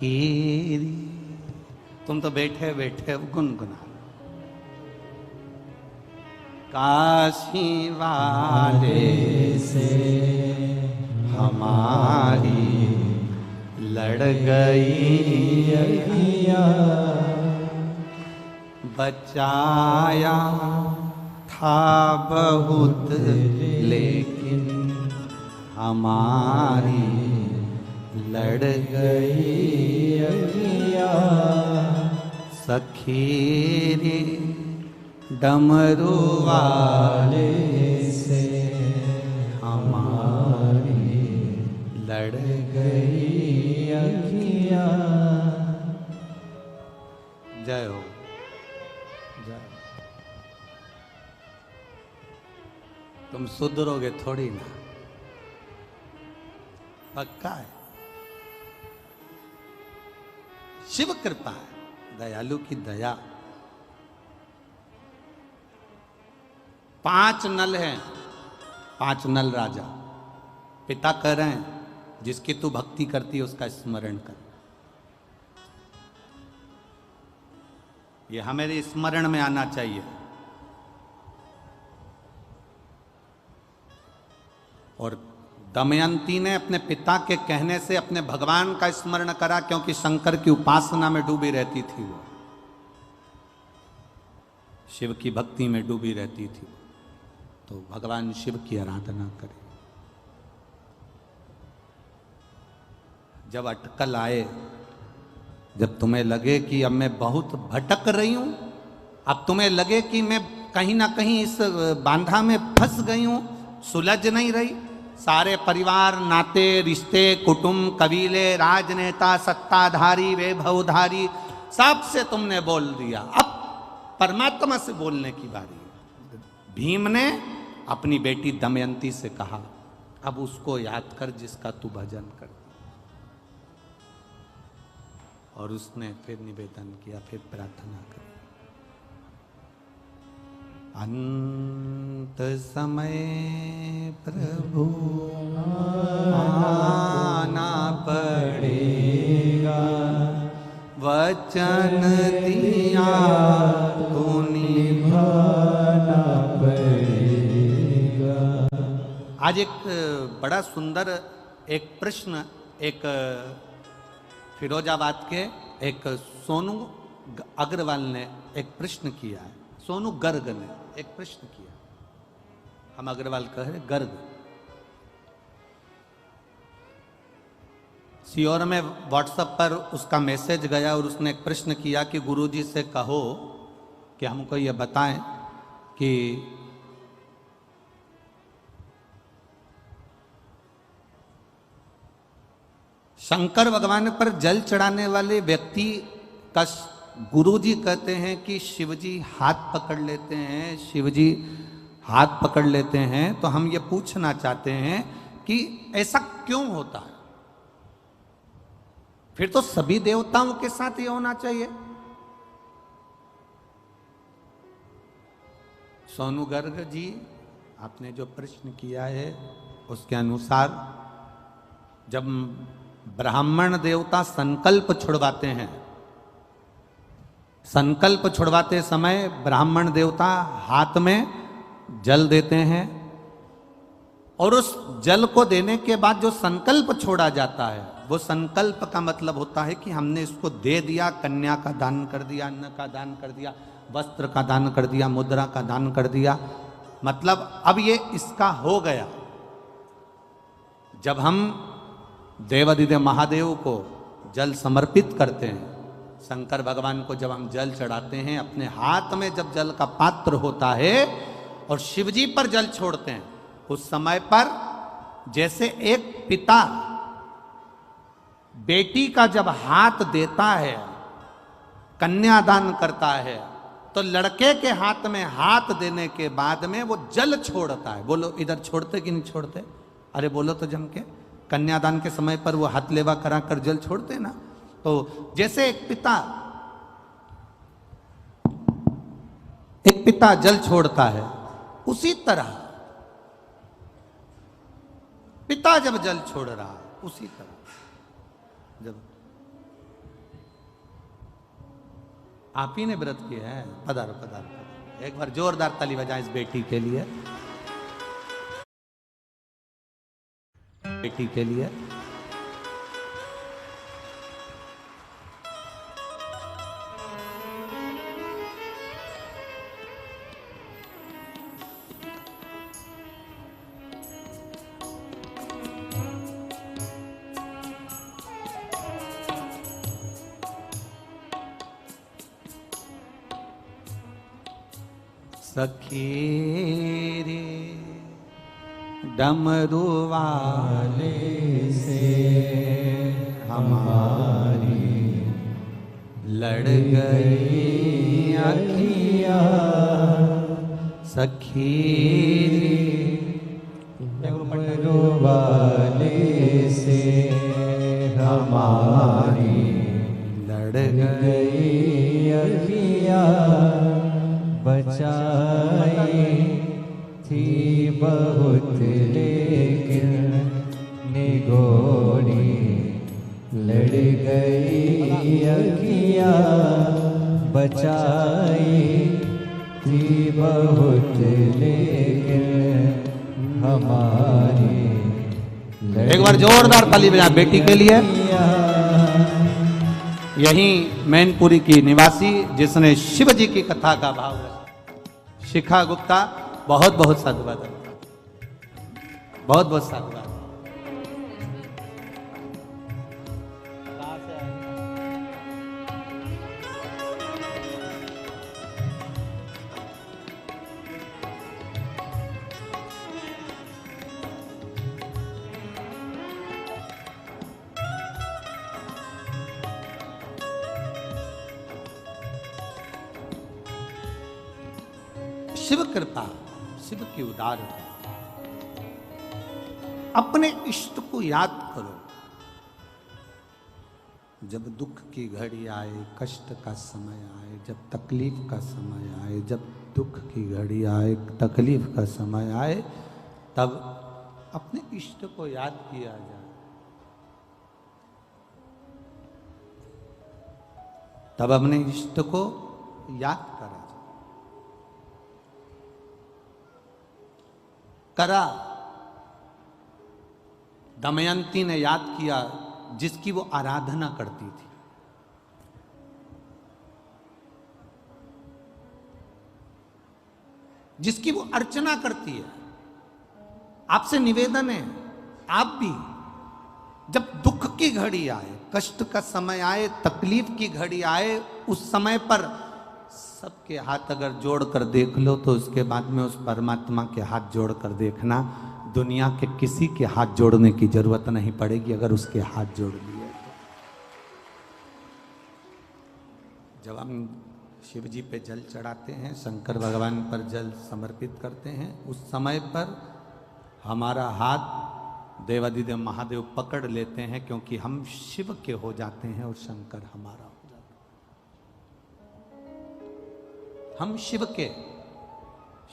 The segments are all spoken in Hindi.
तेरी तुम तो बैठे बैठे गुनगुना। काशी वाले से हमारी लड़ गई अखियाँ, बचाया था बहुत लेकिन हमारी लड़ गई अखियाँ। सखी रे डमरू वाले से हमारी लड़ गई अखियाँ। जय हो जय। तुम सुधरोगे थोड़ी ना, पक्का है। शिव कृपा है, दयालु की दया। 5 नल हैं, 5 नल राजा। पिता कह रहे हैं जिसकी तू भक्ति करती है उसका स्मरण कर। ये हमारे स्मरण में आना चाहिए। और दमयंती ने अपने पिता के कहने से अपने भगवान का स्मरण करा, क्योंकि शंकर की उपासना में डूबी रहती थी वो, शिव की भक्ति में डूबी रहती थी, तो भगवान शिव की आराधना करे। जब अटकल आए, जब तुम्हें लगे कि अब मैं बहुत भटक रही हूं, अब तुम्हें लगे कि मैं कहीं ना कहीं इस बांधा में फंस गई हूं, सुलझ नहीं रही, सारे परिवार नाते रिश्ते कुटुंब कबीले राजनेता सत्ताधारी वैभवधारी सबसे तुमने बोल दिया, अब परमात्मा से बोलने की बारी है। भीम ने अपनी बेटी दमयंती से कहा, अब उसको याद कर जिसका तू भजन कर। और उसने फिर निवेदन किया, फिर प्रार्थना करी। अंत समय प्रभु आना पड़ेगा, वचन दिया तो निभाना पड़ेगा। आज एक बड़ा सुंदर एक प्रश्न एक फिरोजाबाद के एक सोनू अग्रवाल ने एक प्रश्न किया है। सोनू गर्ग ने एक प्रश्न किया, हम अग्रवाल कह रहे गर्ग। सीओर में व्हाट्सएप पर उसका मैसेज गया और उसने एक प्रश्न किया कि गुरुजी से कहो कि हमको ये बताएं कि शंकर भगवान पर जल चढ़ाने वाले व्यक्ति का गुरुजी कहते हैं कि शिवजी हाथ पकड़ लेते हैं, शिवजी हाथ पकड़ लेते हैं। तो हम ये पूछना चाहते हैं कि ऐसा क्यों होता है? फिर तो सभी देवताओं के साथ ये होना चाहिए। सोनू गर्ग जी, आपने जो प्रश्न किया है उसके अनुसार जब ब्राह्मण देवता संकल्प छुड़वाते हैं, संकल्प छुड़वाते समय ब्राह्मण देवता हाथ में जल देते हैं और उस जल को देने के बाद जो संकल्प छोड़ा जाता है, वो संकल्प का मतलब होता है कि हमने इसको दे दिया, कन्या का दान कर दिया, अन्न का दान कर दिया, वस्त्र का दान कर दिया, मुद्रा का दान कर दिया, मतलब अब ये इसका हो गया। जब हम देवाधिदेव महादेव को जल समर्पित करते हैं, शंकर भगवान को जब हम जल चढ़ाते हैं, अपने हाथ में जब जल का पात्र होता है और शिवजी पर जल छोड़ते हैं, उस समय पर जैसे एक पिता बेटी का जब हाथ देता है, कन्यादान करता है, तो लड़के के हाथ में हाथ देने के बाद में वो जल छोड़ता है। बोलो इधर छोड़ते कि नहीं छोड़ते? अरे बोलो तो जम के। कन्यादान के समय पर वो हाथ लेवा करा कर जल छोड़ते ना। तो जैसे एक पिता जल छोड़ता है, उसी तरह पिता जब जल छोड़ रहा है, उसी तरह जब आप ही ने व्रत किया है। पधारो पधारो पधारो। एक बार जोरदार ताली बजाएं इस बेटी के लिए, बेटी के लिए। सखी रे डमरू वाले से हमारी लड़ गई अखियाँ। सखी डमरू वाले से हमारी लड़ गई अखियाँ, बचाई थी बहुत लेकिन निगोरी, लड़ गई अखियाँ, बचाई थी बहुत लेकिन हमारी। एक बार जोरदार ताली बजा बेटी के लिए। यही मैनपुरी की निवासी जिसने शिव जी की कथा का भाव रखा, शिखा गुप्ता, बहुत बहुत साधुवाद, बहुत बहुत साधुवाद। शिव कृपा, शिव की उदारता। अपने इष्ट को याद करो। जब दुख की घड़ी आए, कष्ट का समय आए, जब तकलीफ का समय आए, जब दुख की घड़ी आए, तकलीफ का समय आए, तब अपने इष्ट को याद किया जाए। तब अपने इष्ट को याद करा जाए। करा, दमयंती ने याद किया जिसकी वो आराधना करती थी। जिसकी वो अर्चना करती है। आपसे निवेदन है, आप भी जब दुख की घड़ी आए, कष्ट का समय आए, तकलीफ की घड़ी आए, उस समय पर सबके हाथ अगर जोड़कर देख लो तो उसके बाद में उस परमात्मा के हाथ जोड़कर देखना। दुनिया के किसी के हाथ जोड़ने की जरूरत नहीं पड़ेगी अगर उसके हाथ जोड़ लिए तो। जब हम शिव जी पे जल चढ़ाते हैं, शंकर भगवान पर जल समर्पित करते हैं, उस समय पर हमारा हाथ देवादिदेव महादेव पकड़ लेते हैं, क्योंकि हम शिव के हो जाते हैं और शंकर हमारा हो जाता है। हम शिव के,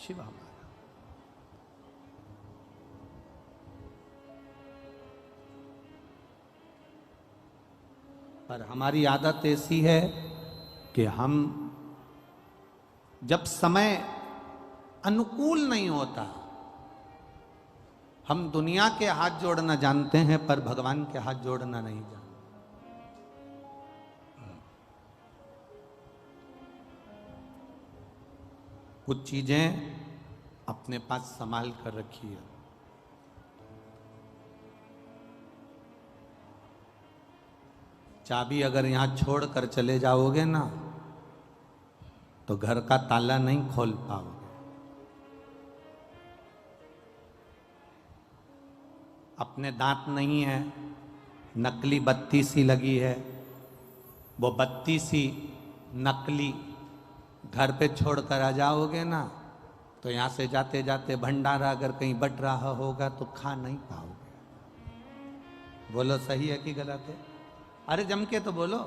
शिव हमारा। पर हमारी आदत ऐसी है कि हम जब समय अनुकूल नहीं होता, हम दुनिया के हाथ जोड़ना जानते हैं पर भगवान के हाथ जोड़ना नहीं जानते। कुछ चीजें अपने पास संभाल कर रखिए। चाबी अगर यहां छोड़ कर चले जाओगे ना तो घर का ताला नहीं खोल पाओगे। अपने दांत नहीं है, नकली बत्ती सी लगी है, वो बत्ती सी नकली घर पे छोड़ कर आ जाओगे ना तो यहां से जाते जाते भंडारा अगर कहीं बट रहा होगा तो खा नहीं पाओगे। बोलो सही है कि गलत है? अरे जम के तो बोलो।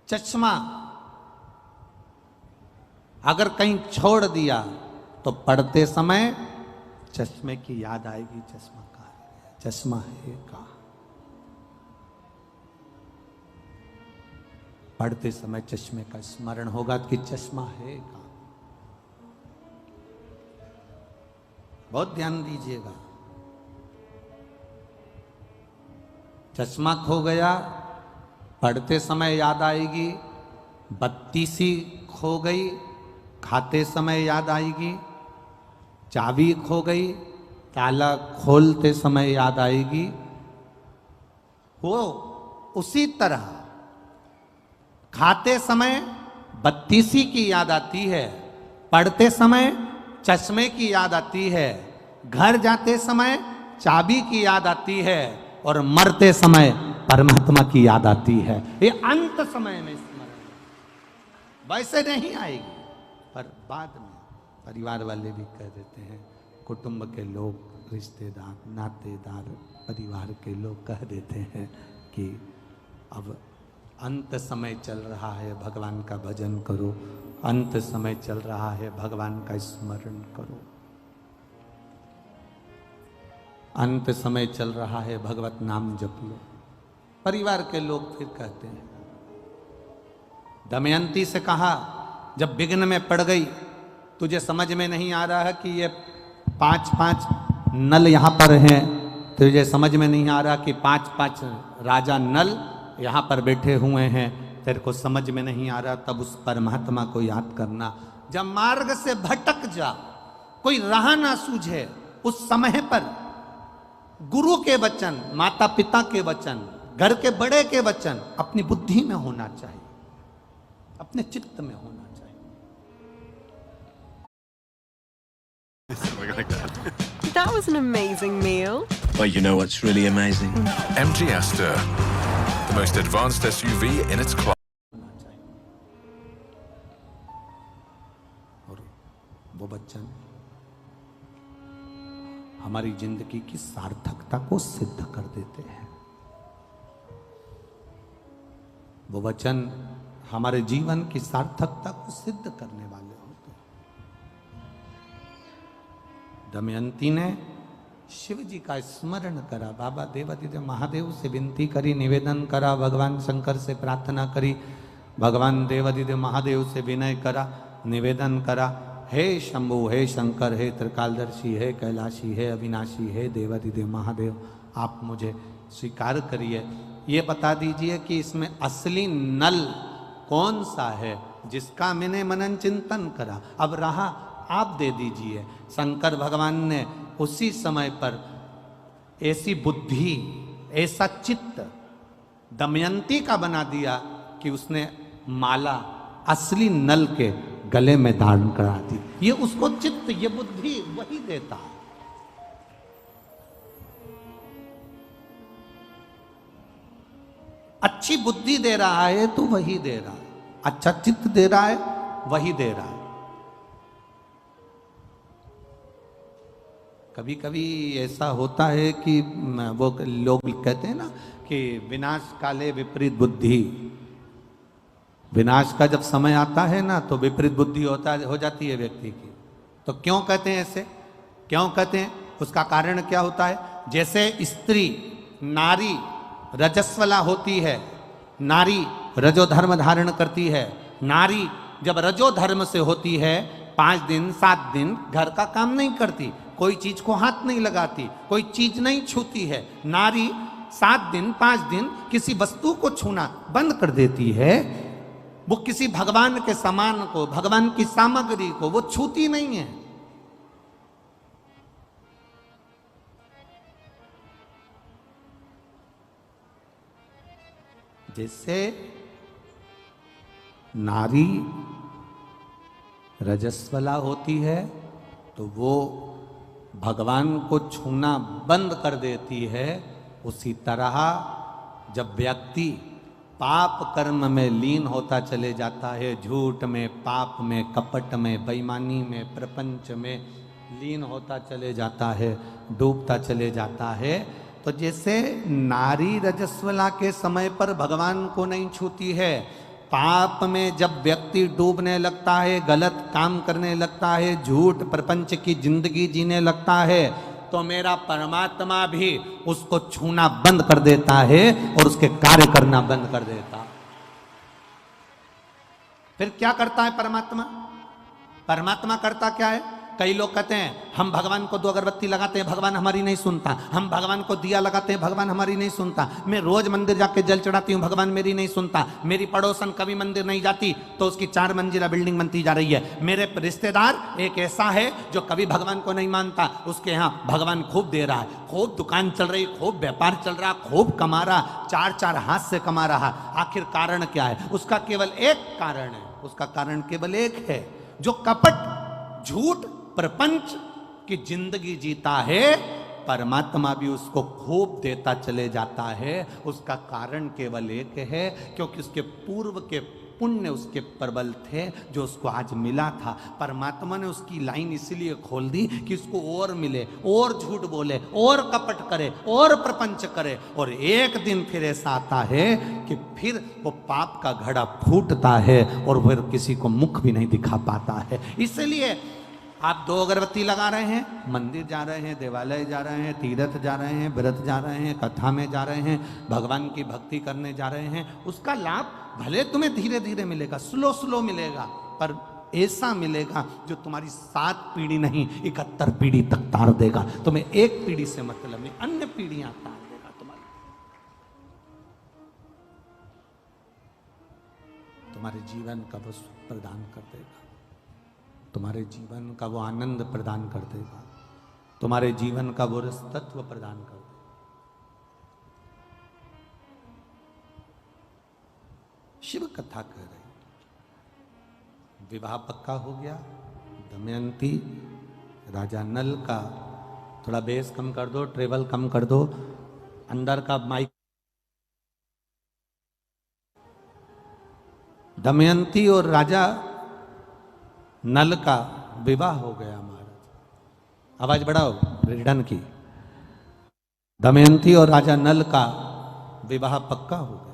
चश्मा अगर कहीं छोड़ दिया तो पढ़ते समय चश्मे की याद आएगी। चश्मा कहाँ है? चश्मा है कहाँ? पढ़ते समय चश्मे का स्मरण होगा कि चश्मा है कहाँ। बहुत ध्यान दीजिएगा। चश्मा खो गया, पढ़ते समय याद आएगी। बत्ती सी खो गई, खाते समय याद आएगी। चाबी खो गई, ताला खोलते समय याद आएगी। वो उसी तरह खाते समय बत्ती सी की याद आती है, पढ़ते समय चश्मे की याद आती है, घर जाते समय चाबी की याद आती है, और मरते समय परमात्मा की याद आती है। ये अंत समय में स्मरण वैसे नहीं आएगी, पर बाद में परिवार वाले भी कह देते हैं, कुटुंब के लोग, रिश्तेदार, नातेदार, परिवार के लोग कह देते हैं कि अब अंत समय चल रहा है, भगवान का भजन करो। अंत समय चल रहा है, भगवान का स्मरण करो। अंत समय चल रहा है, भगवत नाम जप लो। परिवार के लोग फिर कहते हैं, दमयंती से कहा, जब विघ्न में पड़ गई, तुझे समझ में नहीं आ रहा है कि ये 5-5 नल यहाँ पर हैं, तुझे समझ में नहीं आ रहा कि 5-5 राजा नल यहाँ पर बैठे हुए हैं, तेरे को समझ में नहीं आ रहा, तब उस परमात्मा को याद करना। जब मार्ग से भटक जा, कोई राह ना सूझे, उस समय पर गुरु के वचन, माता पिता के वचन, घर के बड़े के वचन अपनी बुद्धि में होना चाहिए, अपने चित्त में होना चाहिए। That was an amazing meal. Well, you know what's really amazing? MG Aster, the most advanced SUV in its class. और वो वचन हमारी जिंदगी की सार्थकता को सिद्ध कर देते हैं। वो वचन हमारे जीवन की सार्थकता को सिद्ध करने वाले होते हैं। दमयंती ने शिव जी का स्मरण करा, बाबा देवादिदेव महादेव से विनती करी, निवेदन करा, भगवान शंकर से प्रार्थना करी, भगवान देवादिदेव महादेव से विनय करा, निवेदन करा, हे शंभु, हे शंकर, हे त्रिकालदर्शी, हे कैलाशी, हे अविनाशी, हे देवादिदेव महादेव, आप मुझे स्वीकार करिए। ये बता दीजिए कि इसमें असली नल कौन सा है जिसका मैंने मनन चिंतन करा, अब रहा आप दे दीजिए। शंकर भगवान ने उसी समय पर ऐसी बुद्धि, ऐसा चित्त दमयंती का बना दिया कि उसने माला असली नल के गले में धारण करा दी। ये उसको चित्त, ये बुद्धि वही देता है। अच्छी बुद्धि दे रहा है तो वही दे रहा है, अच्छा चित्त दे रहा है वही दे रहा है। कभी कभी ऐसा होता है कि वो लोग कहते हैं ना कि विनाश काले विपरीत बुद्धि। विनाश का जब समय आता है ना तो विपरीत बुद्धि हो जाती है व्यक्ति की। तो क्यों कहते हैं ऐसे, क्यों कहते हैं, उसका कारण क्या होता है? जैसे स्त्री, नारी रजस्वला होती है, नारी रजोधर्म धारण करती है। नारी जब रजोधर्म से होती है 5 दिन 7 दिन घर का काम नहीं करती, कोई चीज को हाथ नहीं लगाती, कोई चीज नहीं छूती है। नारी 7 दिन 5 दिन किसी वस्तु को छूना बंद कर देती है। वो किसी भगवान के सामान को, भगवान की सामग्री को वो छूती नहीं है। जैसे नारी रजस्वला होती है तो वो भगवान को छूना बंद कर देती है। उसी तरह जब व्यक्ति पाप कर्म में लीन होता चले जाता है, झूठ में, पाप में, कपट में, बेईमानी में, प्रपंच में लीन होता चले जाता है, डूबता चले जाता है, तो जैसे नारी रजस्वला के समय पर भगवान को नहीं छूती है, पाप में जब व्यक्ति डूबने लगता है, गलत काम करने लगता है, झूठ प्रपंच की जिंदगी जीने लगता है, तो मेरा परमात्मा भी उसको छूना बंद कर देता है और उसके कार्य करना बंद कर देता। फिर क्या करता है परमात्मा? परमात्मा करता क्या है? कई लोग कहते हैं हम भगवान को 2 अगरबत्ती लगाते हैं, भगवान हमारी नहीं सुनता। हम भगवान को दिया लगाते हैं, भगवान हमारी नहीं सुनता। मैं रोज मंदिर जाके जल चढ़ाती हूँ, भगवान मेरी नहीं सुनता। मेरी पड़ोसन कभी मंदिर नहीं जाती तो उसकी 4 मंजिला बिल्डिंग बनती जा रही है। मेरे रिश्तेदार एक ऐसा है जो कभी भगवान को नहीं मानता, उसके यहाँ भगवान खूब दे रहा है, खूब दुकान चल रही, खूब व्यापार चल रहा, खूब कमा रहा, 4 हाथ से कमा रहा। आखिर कारण क्या है? उसका केवल एक कारण है, उसका कारण केवल एक है, जो कपट झूठ प्रपंच की जिंदगी जीता है, परमात्मा भी उसको खूब देता चले जाता है। उसका कारण केवल एक है, क्योंकि उसके पूर्व के पुण्य उसके प्रबल थे जो उसको आज मिला था। परमात्मा ने उसकी लाइन इसलिए खोल दी कि उसको और मिले, और झूठ बोले, और कपट करे, और प्रपंच करे। और एक दिन फिर ऐसा आता है कि फिर वो पाप का घड़ा फूटता है और फिर किसी को मुख भी नहीं दिखा पाता है। इसलिए आप 2 अगरबत्ती लगा रहे हैं, मंदिर जा रहे हैं, देवालय जा रहे हैं, तीर्थ जा रहे हैं, व्रत जा रहे हैं, कथा में जा रहे हैं, भगवान की भक्ति करने जा रहे हैं, उसका लाभ भले तुम्हें धीरे धीरे मिलेगा, स्लो मिलेगा, पर ऐसा मिलेगा जो तुम्हारी 7 पीढ़ी नहीं 71 पीढ़ी तक तार देगा। तुम्हें एक पीढ़ी से मतलब नहीं, अन्य पीढ़ियां तार देगा तुम्हारे जीवन का वो सुख प्रदान कर देगा, तुम्हारे जीवन का वो आनंद प्रदान कर देगा, तुम्हारे जीवन का वो रस तत्व प्रदान कर देगा। शिव कथा कह रही, विवाह पक्का हो गया। दमयंती राजा नल का, थोड़ा बेस कम कर दो, ट्रेवल कम कर दो, अंदर का माइक। दमयंती और राजा नल का विवाह हो गया। महाराज आवाज बढ़ाओ, रिडन की। दमयंती और राजा नल का विवाह पक्का हो गया।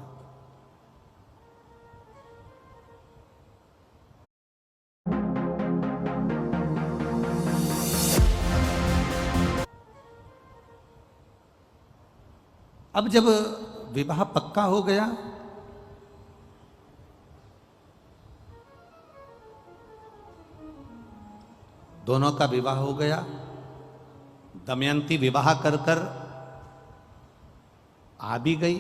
अब जब विवाह पक्का हो गया, दोनों का विवाह हो गया। दमयंती विवाह कर कर आ भी गई।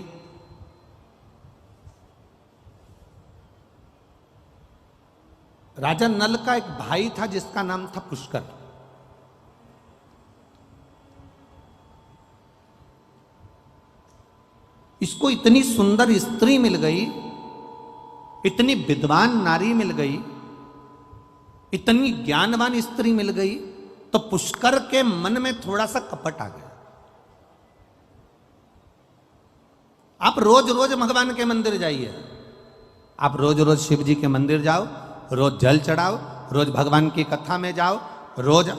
राजा नल का एक भाई था जिसका नाम था पुष्कर। इसको इतनी सुंदर स्त्री मिल गई, इतनी विद्वान नारी मिल गई, इतनी ज्ञानवान स्त्री मिल गई, तो पुष्कर के मन में थोड़ा सा कपट आ गया। आप रोज रोज भगवान के मंदिर जाइए, आप रोज रोज शिव जी के मंदिर जाओ, रोज जल चढ़ाओ, रोज भगवान की कथा में जाओ, रोज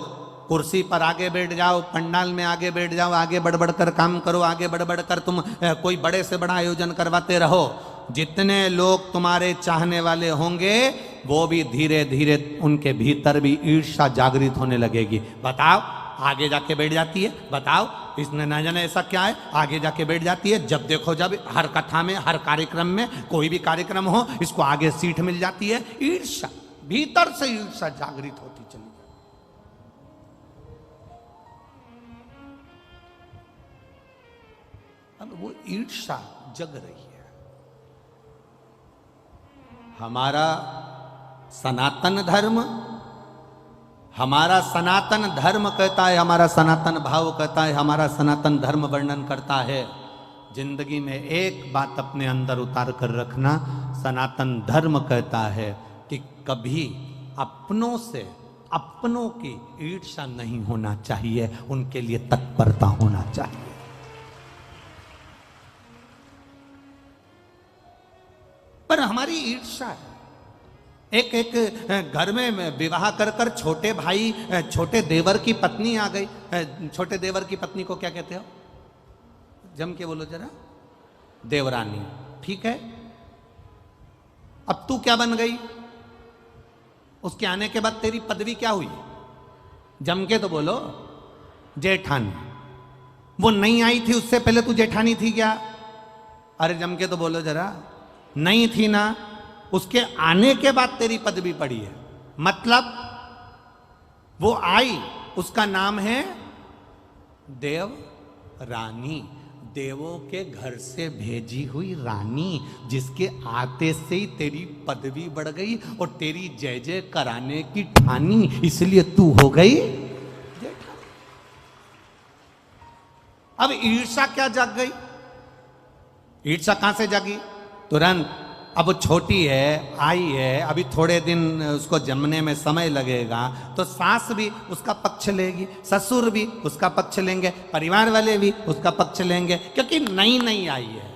कुर्सी पर आगे बैठ जाओ, पंडाल में आगे बैठ जाओ, आगे बढ़ बढ़ कर काम करो, आगे बढ़ बढ़ कर तुम कोई बड़े से बड़ा आयोजन करवाते रहो। जितने लोग तुम्हारे चाहने वाले होंगे वो भी धीरे धीरे उनके भीतर भी ईर्ष्या जागृत होने लगेगी। बताओ, आगे जाके बैठ जाती है। बताओ, इसने ना जाने ऐसा क्या है, आगे जाके बैठ जाती है। जब देखो, जब हर कथा में, हर कार्यक्रम में, कोई भी कार्यक्रम हो, इसको आगे सीट मिल जाती है। ईर्ष्या, भीतर से ईर्ष्या जागृत होती चली। अब वो ईर्ष्या जग रही है। हमारा सनातन धर्म, हमारा सनातन धर्म कहता है, हमारा सनातन भाव कहता है, हमारा सनातन धर्म वर्णन करता है, जिंदगी में एक बात अपने अंदर उतार कर रखना। सनातन धर्म कहता है कि कभी अपनों से अपनों की ईर्ष्या नहीं होना चाहिए, उनके लिए तत्परता होना चाहिए। पर हमारी ईर्ष्या है। एक एक घर में विवाह कर कर छोटे भाई, छोटे देवर की पत्नी आ गई। छोटे देवर की पत्नी को क्या कहते हो? जम के बोलो जरा। देवरानी। ठीक है, अब तू क्या बन गई? उसके आने के बाद तेरी पदवी क्या हुई? जम के तो बोलो। जेठानी। वो नहीं आई थी उससे पहले तू जेठानी थी क्या? अरे जम के तो बोलो जरा। नहीं थी ना, उसके आने के बाद तेरी पदवी पड़ी है। मतलब वो आई, उसका नाम है देव रानी, देवों के घर से भेजी हुई रानी, जिसके आते से ही तेरी पदवी बढ़ गई और तेरी जय जय कराने की ठानी, इसलिए तू हो गई। अब ईर्षा क्या जाग गई? ईर्षा कहां से जागी? तुरंत। अब वो छोटी है, आई है, अभी थोड़े दिन उसको जमने में समय लगेगा, तो सास भी उसका पक्ष लेगी, ससुर भी उसका पक्ष लेंगे, परिवार वाले भी उसका पक्ष लेंगे, क्योंकि नई नई आई है।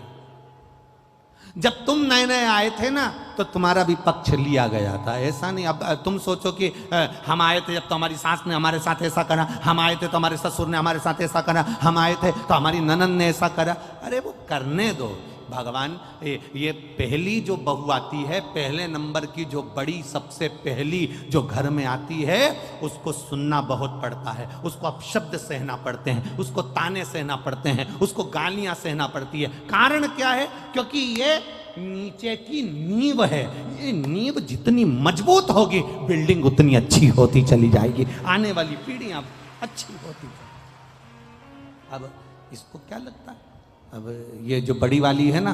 जब तुम नए नए आए थे ना, तो तुम्हारा भी पक्ष लिया गया था। ऐसा नहीं अब तुम सोचो कि हम आए थे जब तो हमारी सास ने हमारे साथ ऐसा करा, हम आए थे तो हमारे ससुर ने हमारे साथ ऐसा करा, हम आए थे तो हमारी ननद ने ऐसा करा। अरे वो करने दो भगवान। ये पहली जो बहू आती है, पहले नंबर की जो बड़ी सबसे पहली जो घर में आती है, उसको सुनना बहुत पड़ता है, उसको अपशब्द सहना पड़ते हैं, उसको ताने सहना पड़ते हैं, उसको गालियां सहना पड़ती है। कारण क्या है? क्योंकि ये नीचे की नींव है। ये नींव जितनी मजबूत होगी, बिल्डिंग उतनी अच्छी होती चली जाएगी, आने वाली पीढ़ियां अच्छी होती। अब इसको क्या लगता है? अब ये जो बड़ी वाली है ना,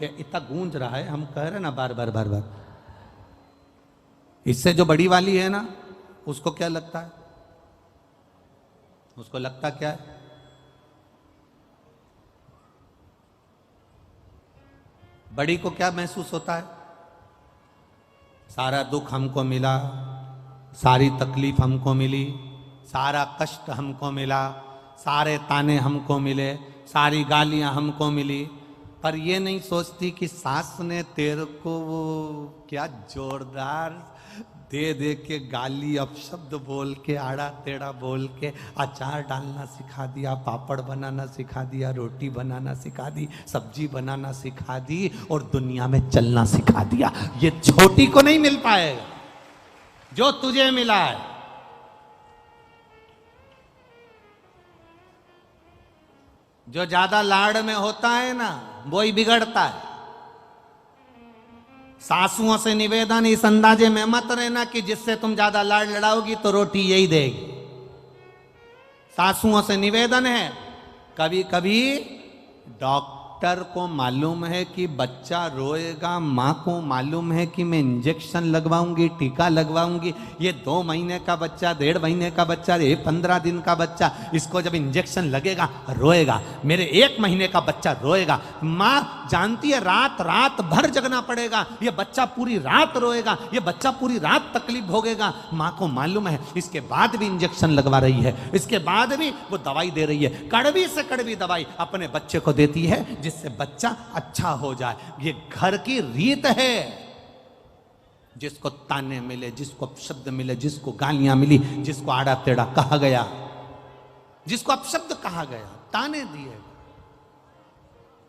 ये इतना गूंज रहा है, हम कह रहे ना बार बार बार बार, इससे जो बड़ी वाली है ना, उसको क्या लगता है? उसको लगता क्या है? बड़ी को क्या महसूस होता है? सारा दुख हमको मिला, सारी तकलीफ हमको मिली, सारा कष्ट हमको मिला, सारे ताने हमको मिले, सारी गालियां हमको मिली, पर ये नहीं सोचती कि सास ने तेरे को वो क्या जोरदार दे दे के गाली अपशब्द बोल के, आड़ा टेढ़ा बोल के अचार डालना सिखा दिया, पापड़ बनाना सिखा दिया, रोटी बनाना सिखा दी, सब्जी बनाना सिखा दी और दुनिया में चलना सिखा दिया। ये छोटी को नहीं मिल पाएगा जो तुझे मिला है। जो ज्यादा लाड़ में होता है ना, वो ही बिगड़ता है। सासुओं से निवेदन इस अंदाजे में मत रहना कि जिससे तुम ज्यादा लाड़ लड़ाओगी तो रोटी यही देगी। सासुओं से निवेदन है, कभी कभी डॉक्टर को मालूम है कि बच्चा रोएगा, माँ को मालूम है कि मैं इंजेक्शन लगवाऊंगी, टीका लगवाऊंगी, ये 2 महीने का बच्चा, 1.5 महीने का बच्चा, ये 15 दिन का बच्चा, इसको जब इंजेक्शन लगेगा रोएगा, मेरे 1 महीने का बच्चा रोएगा। माँ जानती है रात रात भर जगना पड़ेगा, ये बच्चा पूरी रात रोएगा, ये बच्चा पूरी रात तकलीफ भोगेगा। माँ को मालूम है, इसके बाद भी इंजेक्शन लगवा रही है, इसके बाद भी वो दवाई दे रही है, कड़वी से कड़वी दवाई अपने बच्चे को देती है जिससे बच्चा अच्छा हो जाए। ये घर की रीत है। जिसको ताने मिले, जिसको अपशब्द मिले, जिसको गालियां मिली, जिसको आड़ा टेढ़ा कहा गया, जिसको अपशब्द कहा गया, ताने दिए,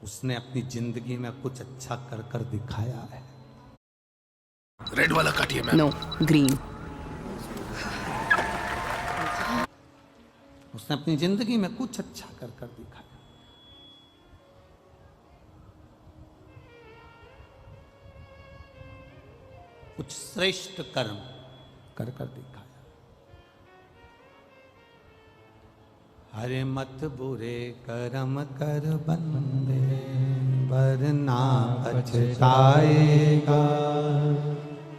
उसने अपनी जिंदगी में कुछ अच्छा कर कर दिखाया है। रेड वाला काटिए मैम। No, green. उसने अपनी जिंदगी में कुछ अच्छा कर कर दिखाया। कुछ श्रेष्ठ कर्म कर कर दिखाया। हरे मत बुरे कर्म कर बंदे, वरना पछताएगा,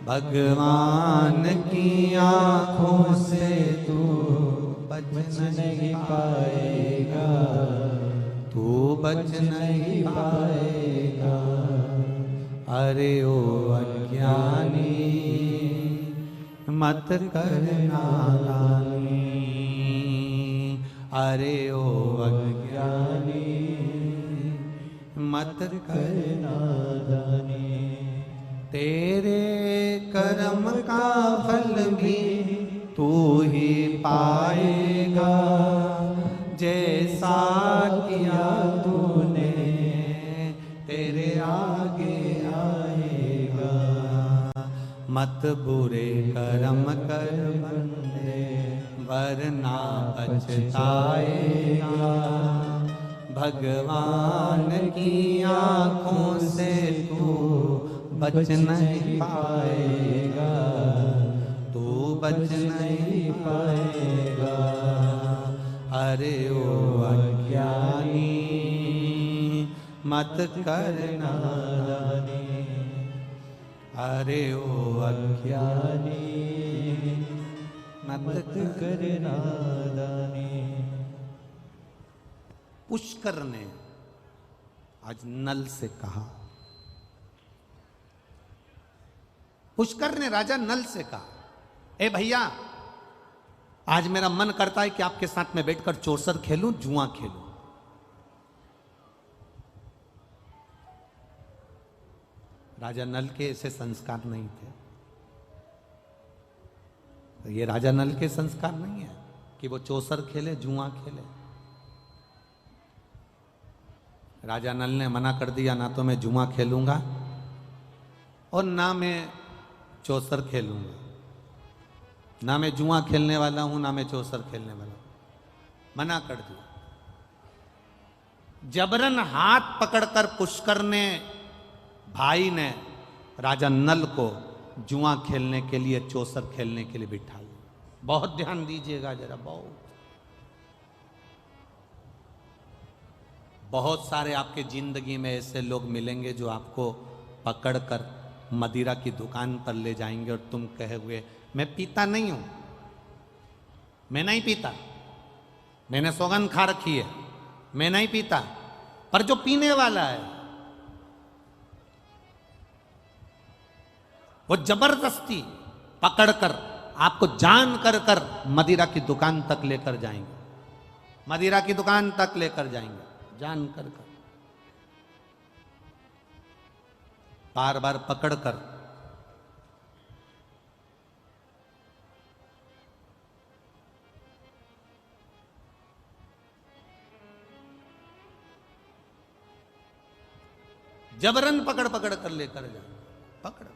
भगवान की आंखों से तू बच नहीं पाएगा, तू बच नहीं पाएगा। अरे ओ अज्ञानी मत कर नादानी, अरे ओ अज्ञानी मत कर नादानी। तेरे कर्म का फल भी तू ही पाएगा, जैसा किया तूने तेरे आगे आएगा। मत बुरे कर्म कर बंदे, वरना पछताएगा, भगवान की आंखों से तू बच नहीं पाएगा, तू बच नहीं पाएगा। अरे ओ अज्ञानी मत करना, अरे ओ अज्ञानी मत करना दानी। पुष्कर ने आज नल से कहा, पुष्कर ने राजा नल से कहा, ए भैया आज मेरा मन करता है कि आपके साथ में बैठकर चौसर खेलूं, जुआ खेलूं। राजा नल के ऐसे संस्कार नहीं थे। तो ये राजा नल के संस्कार नहीं है कि वो चौसर खेले, जुआ खेले। राजा नल ने मना कर दिया, ना तो मैं जुआ खेलूंगा और ना मैं चौसर खेलूंगा, ना मैं जुआ खेलने वाला हूं, ना मैं चौसर खेलने वाला हूं। मना कर दिया। जबरन हाथ पकड़कर पुष्कर ने, भाई ने राजा नल को जुआ खेलने के लिए, चौसर खेलने के लिए बिठा लिया। बहुत ध्यान दीजिएगा जरा, बहुत सारे आपके जिंदगी में ऐसे लोग मिलेंगे जो आपको पकड़कर मदिरा की दुकान पर ले जाएंगे और तुम कहे हुए मैं पीता नहीं हूं, मैं नहीं पीता, मैंने सौगंध खा रखी है, मैं नहीं पीता। पर जो पीने वाला है वो जबरदस्ती पकड़कर आपको जान कर मदिरा की दुकान तक लेकर जाएंगे, मदिरा की दुकान तक लेकर जाएंगे जान कर। बार बार पकड़कर जबरन पकड़ कर लेकर जाएंगे, पकड़।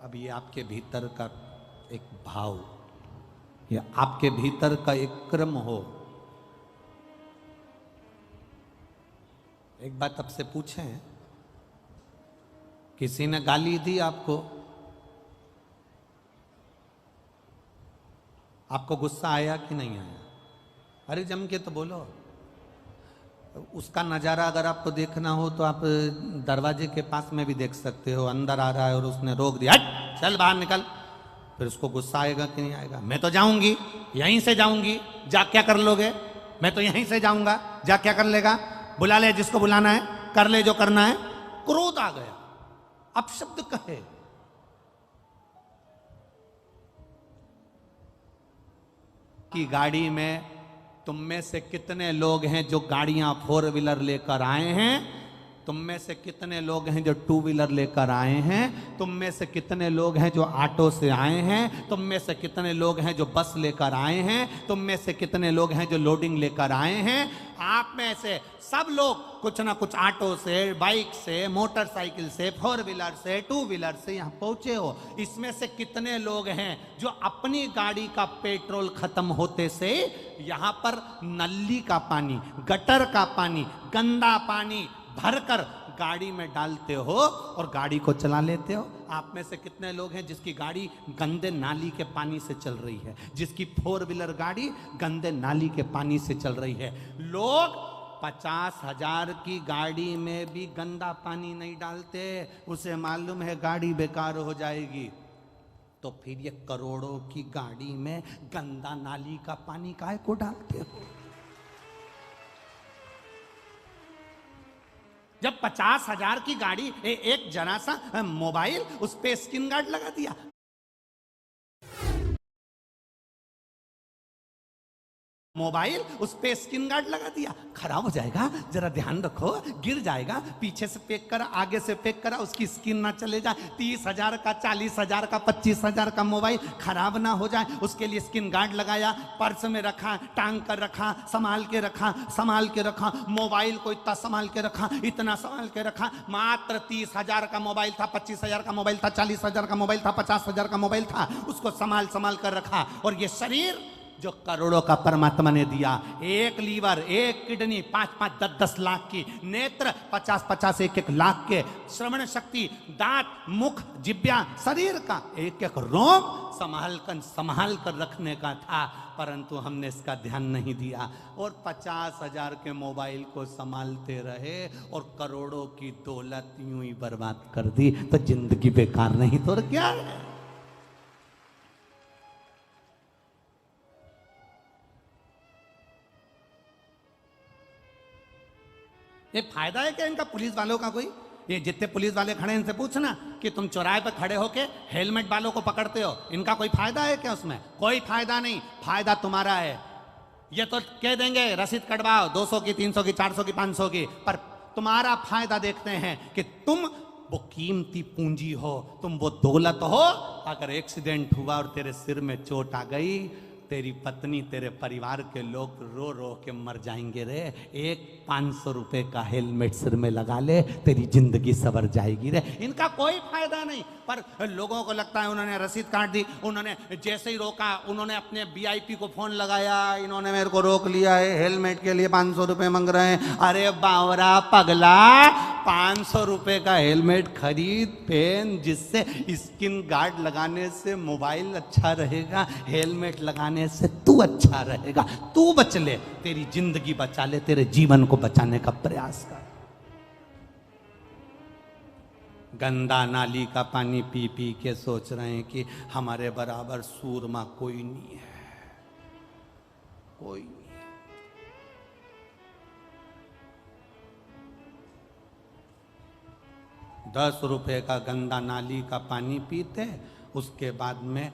अब ये आपके भीतर का एक भाव, ये आपके भीतर का एक क्रम हो। एक बात आपसे पूछें, किसी ने गाली दी आपको, आपको गुस्सा आया कि नहीं आया? अरे जम के तो बोलो। उसका नज़ारा अगर आपको देखना हो तो आप दरवाजे के पास में भी देख सकते हो। अंदर आ रहा है और उसने रोक दिया, हट चल बाहर निकल, फिर उसको गुस्सा आएगा कि नहीं आएगा? मैं तो जाऊंगी, यहीं से जाऊंगी, जा क्या कर लोगे? मैं तो यहीं से जाऊंगा, जा क्या कर लेगा? बुला ले जिसको बुलाना है, कर ले जो करना है। क्रोध आ गया, अपशब्द कहे। कि गाड़ी में तुम में से कितने लोग हैं जो गाड़ियां 4 व्हीलर लेकर आए हैं? तुम में से कितने लोग हैं जो 2 व्हीलर लेकर आए हैं? तुम में से कितने लोग हैं जो ऑटो से आए हैं? तुम में से कितने लोग हैं जो बस लेकर आए हैं? तुम में से कितने लोग हैं जो लोडिंग लेकर आए हैं? आप में से सब लोग कुछ ना कुछ ऑटो से, बाइक से, मोटरसाइकिल से, 4 व्हीलर से, 2 व्हीलर से यहाँ पहुंचे हो। इसमें से कितने लोग हैं जो अपनी गाड़ी का पेट्रोल खत्म होते से यहाँ पर नली का पानी, गटर का पानी, गंदा पानी भरकर गाड़ी में डालते हो और गाड़ी को चला लेते हो? आप में से कितने लोग हैं जिसकी गाड़ी गंदे नाली के पानी से चल रही है, जिसकी 4 व्हीलर गाड़ी गंदे नाली के पानी से चल रही है? लोग 50,000 की गाड़ी में भी गंदा पानी नहीं डालते, उसे मालूम है गाड़ी बेकार हो जाएगी। तो फिर ये करोड़ों की गाड़ी में गंदा नाली का पानी काहे को डालते हो? जब 50,000 की गाड़ी, एक जरा सा मोबाइल, उस पे स्क्रीन गार्ड लगा दिया, मोबाइल उस पे स्क्रीन गार्ड लगा दिया, खराब हो जाएगा, जरा ध्यान रखो, गिर जाएगा, पीछे से पैक करा, आगे से पैक करा, उसकी स्क्रीन ना चले जाए। 30,000 का, 40,000 का, 25,000 का मोबाइल खराब ना हो जाए, उसके लिए स्क्रीन गार्ड लगाया, पर्स में रखा, टांग कर रखा, संभाल के रखा, मोबाइल को इतना संभाल के रखा, इतना संभाल के रखा। मात्र 30,000 का मोबाइल था, 25,000 का मोबाइल था, 40,000 का मोबाइल था, 50,000 का मोबाइल था, उसको संभाल कर रखा। और ये शरीर जो करोड़ों का परमात्मा ने दिया, एक लीवर, एक किडनी, 5-5, 10-10 लाख की, नेत्र 50-50, 1-1 लाख के, श्रवण शक्ति, दांत, मुख, जिब्या, शरीर का एक एक रोम संभाल कर रखने का था, परंतु हमने इसका ध्यान नहीं दिया और 50,000 के मोबाइल को संभालते रहे और करोड़ों की दौलत यूं ही बर्बाद कर दी। तो जिंदगी बेकार नहीं तो और क्या है? ये फायदा है क्या इनका पुलिस वालों का? कोई ये जितने पुलिस वाले खड़े हैं इनसे पूछना कि तुम चौराहे पर खड़े होके हेलमेट वालों को पकड़ते हो, इनका कोई फायदा है क्या? उसमें कोई फायदा नहीं, फायदा तुम्हारा है। ये तो कह देंगे रसीद कटवाओ 200 की, 300 की, 400 की, 500 की, पर तुम्हारा फायदा देखते हैं कि तुम वो कीमती पूंजी हो, तुम वो दौलत हो। अगर एक्सीडेंट हुआ और तेरे सिर में चोट आ गई, तेरी पत्नी, तेरे परिवार के लोग रो रो के मर जाएंगे रे। एक 500 रुपए का हेलमेट सिर में लगा ले, तेरी जिंदगी सवर जाएगी रे। इनका कोई फायदा नहीं, पर लोगों को लगता है उन्होंने रसीद काट दी, उन्होंने जैसे ही रोका, उन्होंने अपने वीआईपी को फोन लगाया, इन्होंने मेरे को रोक लिया है, हेलमेट के लिए 500 रुपए मांग रहे हैं। अरे बावरा पगला, 500 रुपए का हेलमेट खरीद, पहन, जिससे स्किन गार्ड लगाने से मोबाइल अच्छा रहेगा, हेलमेट लगाने से तू अच्छा रहेगा। तू बच ले, तेरी जिंदगी बचा ले, तेरे जीवन को बचाने का प्रयास कर। गंदा नाली का पानी पी पी के सोच रहे हैं कि हमारे बराबर सूरमा कोई नहीं है, कोई नहीं। 10 रुपए का गंदा नाली का पानी पीते, उसके बाद में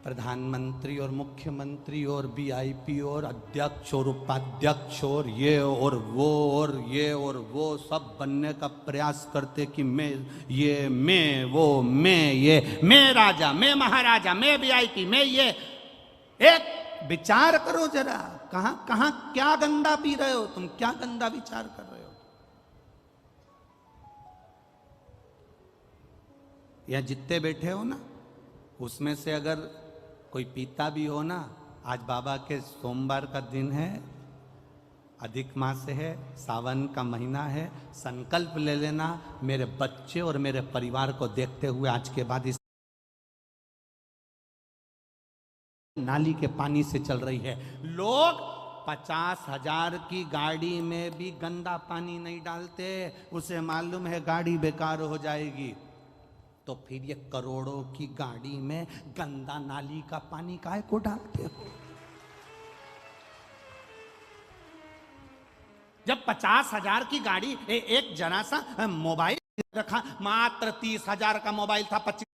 प्रधानमंत्री और मुख्यमंत्री और वीआईपी और अध्यक्ष और उपाध्यक्ष और ये और वो और ये और वो सब बनने का प्रयास करते कि मैं ये, मैं वो, मैं ये, मैं राजा, मैं महाराजा, मैं वीआईपी, मैं ये। एक विचार करो जरा, कहां कहां क्या गंदा पी रहे हो तुम, क्या गंदा विचार कर रहे हो? या जितने बैठे हो ना, उसमें से अगर कोई पीता भी हो ना, आज बाबा के सोमवार का दिन है, अधिक मास है, सावन का महीना है, संकल्प ले लेना, मेरे बच्चे और मेरे परिवार को देखते हुए आज के बाद इस नाली के पानी से चल रही है। लोग 50,000 की गाड़ी में भी गंदा पानी नहीं डालते, उसे मालूम है गाड़ी बेकार हो जाएगी, तो फिर ये करोड़ों की गाड़ी में गंदा नाली का पानी काहे को डालते हो? जब 50,000 की गाड़ी, एक जना सा मोबाइल रखा, मात्र 30,000 का मोबाइल था, 25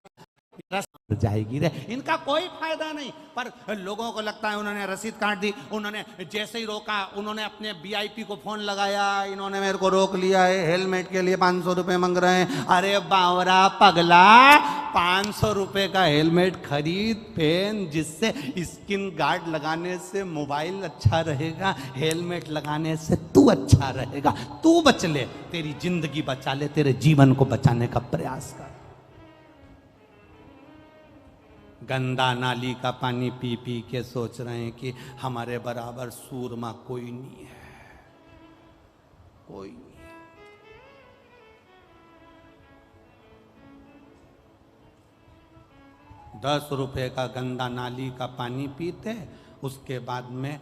जाएगी रे। इनका कोई फायदा नहीं, पर लोगों को लगता है उन्होंने रसीद काट दी, उन्होंने जैसे ही रोका, उन्होंने अपने वीआईपी को फोन लगाया, इन्होंने मेरे को रोक लिया है, हेलमेट के लिए 500 रुपए मांग रहे हैं। अरे बावरा पगला, 500 रुपए का हेलमेट खरीद, पहन, जिससे स्किन गार्ड लगाने से मोबाइल अच्छा रहेगा, हेलमेट लगाने से तू अच्छा रहेगा। तू बच ले, तेरी जिंदगी बचा ले, तेरे जीवन को बचाने का प्रयास कर। गंदा नाली का पानी पी पी के सोच रहे हैं कि हमारे बराबर सूरमा कोई नहीं है, कोई नहीं। दस रुपए का गंदा नाली का पानी पीते, उसके बाद में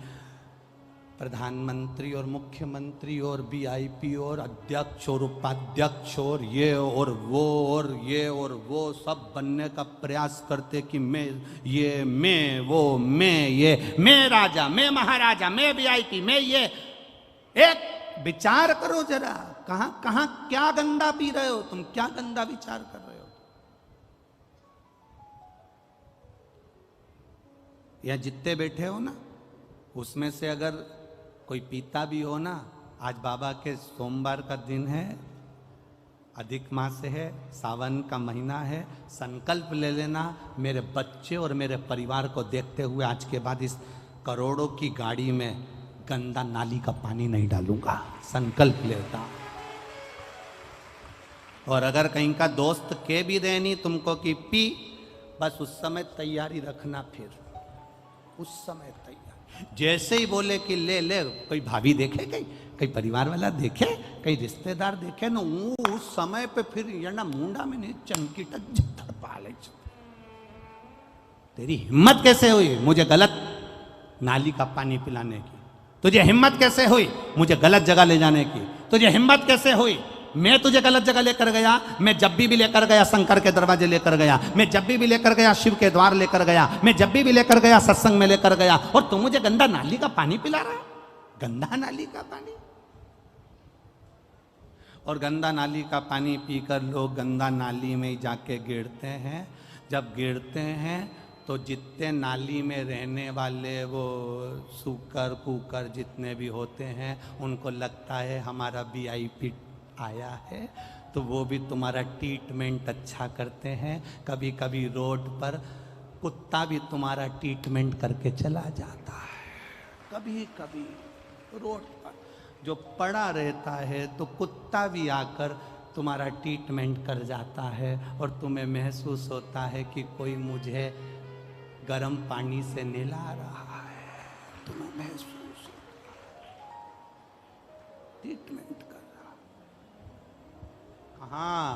प्रधानमंत्री और मुख्यमंत्री और वीआईपी और अध्यक्ष और उपाध्यक्ष और ये और वो और ये और वो सब बनने का प्रयास करते कि मैं ये, मैं वो, मैं ये, मैं राजा, मैं महाराजा, मैं वीआईपी, मैं ये। एक विचार करो जरा, कहां कहां क्या गंदा पी रहे हो तुम, क्या गंदा विचार कर रहे हो? या जितने बैठे हो ना, उसमें से अगर कोई पीता भी हो ना, आज बाबा के सोमवार का दिन है, अधिक मास है, सावन का महीना है, संकल्प ले लेना, मेरे बच्चे और मेरे परिवार को देखते हुए आज के बाद इस करोड़ों की गाड़ी में गंदा नाली का पानी नहीं डालूंगा, संकल्प लेता। और अगर कहीं का दोस्त के भी देनी तुमको कि पी, बस उस समय तैयारी रखना, फिर उस समय तैयार। जैसे ही बोले कि ले ले, कोई भाभी देखे, कई परिवार वाला देखे, कई रिश्तेदार देखे ना, उस समय पे फिर ये ना मुंडा में नहीं चमकी टक पाले। तेरी हिम्मत कैसे हुई मुझे गलत नाली का पानी पिलाने की? तुझे हिम्मत कैसे हुई मुझे गलत जगह ले जाने की? तुझे हिम्मत कैसे हुई? मैं तुझे गलत जगह लेकर गया, मैं जब भी लेकर गया शंकर के दरवाजे लेकर गया, मैं जब भी लेकर गया शिव के द्वार लेकर गया, मैं जब भी लेकर गया सत्संग में लेकर गया, और तू मुझे गंदा नाली का पानी पिला रहा है? गंदा नाली का पानी। और गंदा नाली का पानी पीकर लोग गंदा नाली में ही जाके गिरते हैं। जब गिरते हैं तो जितने नाली में रहने वाले वो सूकर कुकर जितने भी होते हैं, उनको लगता है हमारा VIP आया है, तो वो भी तुम्हारा ट्रीटमेंट अच्छा करते हैं। कभी कभी रोड पर कुत्ता भी तुम्हारा ट्रीटमेंट करके चला जाता है। कभी कभी रोड पर जो पड़ा रहता है तो कुत्ता भी आकर तुम्हारा ट्रीटमेंट कर जाता है, और तुम्हें महसूस होता है कि कोई मुझे गर्म पानी से नहला रहा है। तुम्हें महसूस ट्रीटमेंट कर रहा। कहाँ?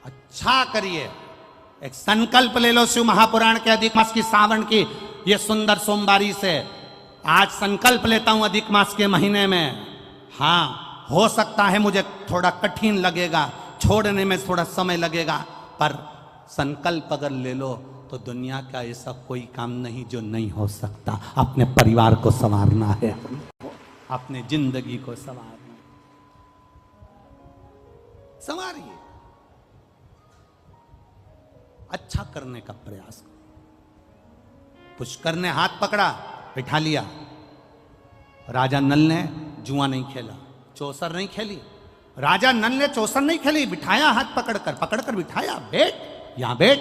अच्छा करिए, एक संकल्प ले लो शिव महापुराण के अधिक मास की सावन की ये सुंदर सोमवारी से। आज संकल्प लेता हूं अधिक मास के महीने में। हाँ, हो सकता है मुझे थोड़ा कठिन लगेगा, छोड़ने में थोड़ा समय लगेगा, पर संकल्प अगर ले लो तो दुनिया का ऐसा कोई काम नहीं जो नहीं हो सकता। अपने परिवार को संवारना है, अपने जिंदगी को संवारना। संवारिए, अच्छा करने का प्रयास करो। पुष्कर ने हाथ पकड़ा, बिठा लिया। राजा नल ने जुआ नहीं खेला, चौसर नहीं खेली। राजा नल ने चौसर नहीं खेली, बिठाया हाथ पकड़कर बिठाया, बैठ यहां बैठ।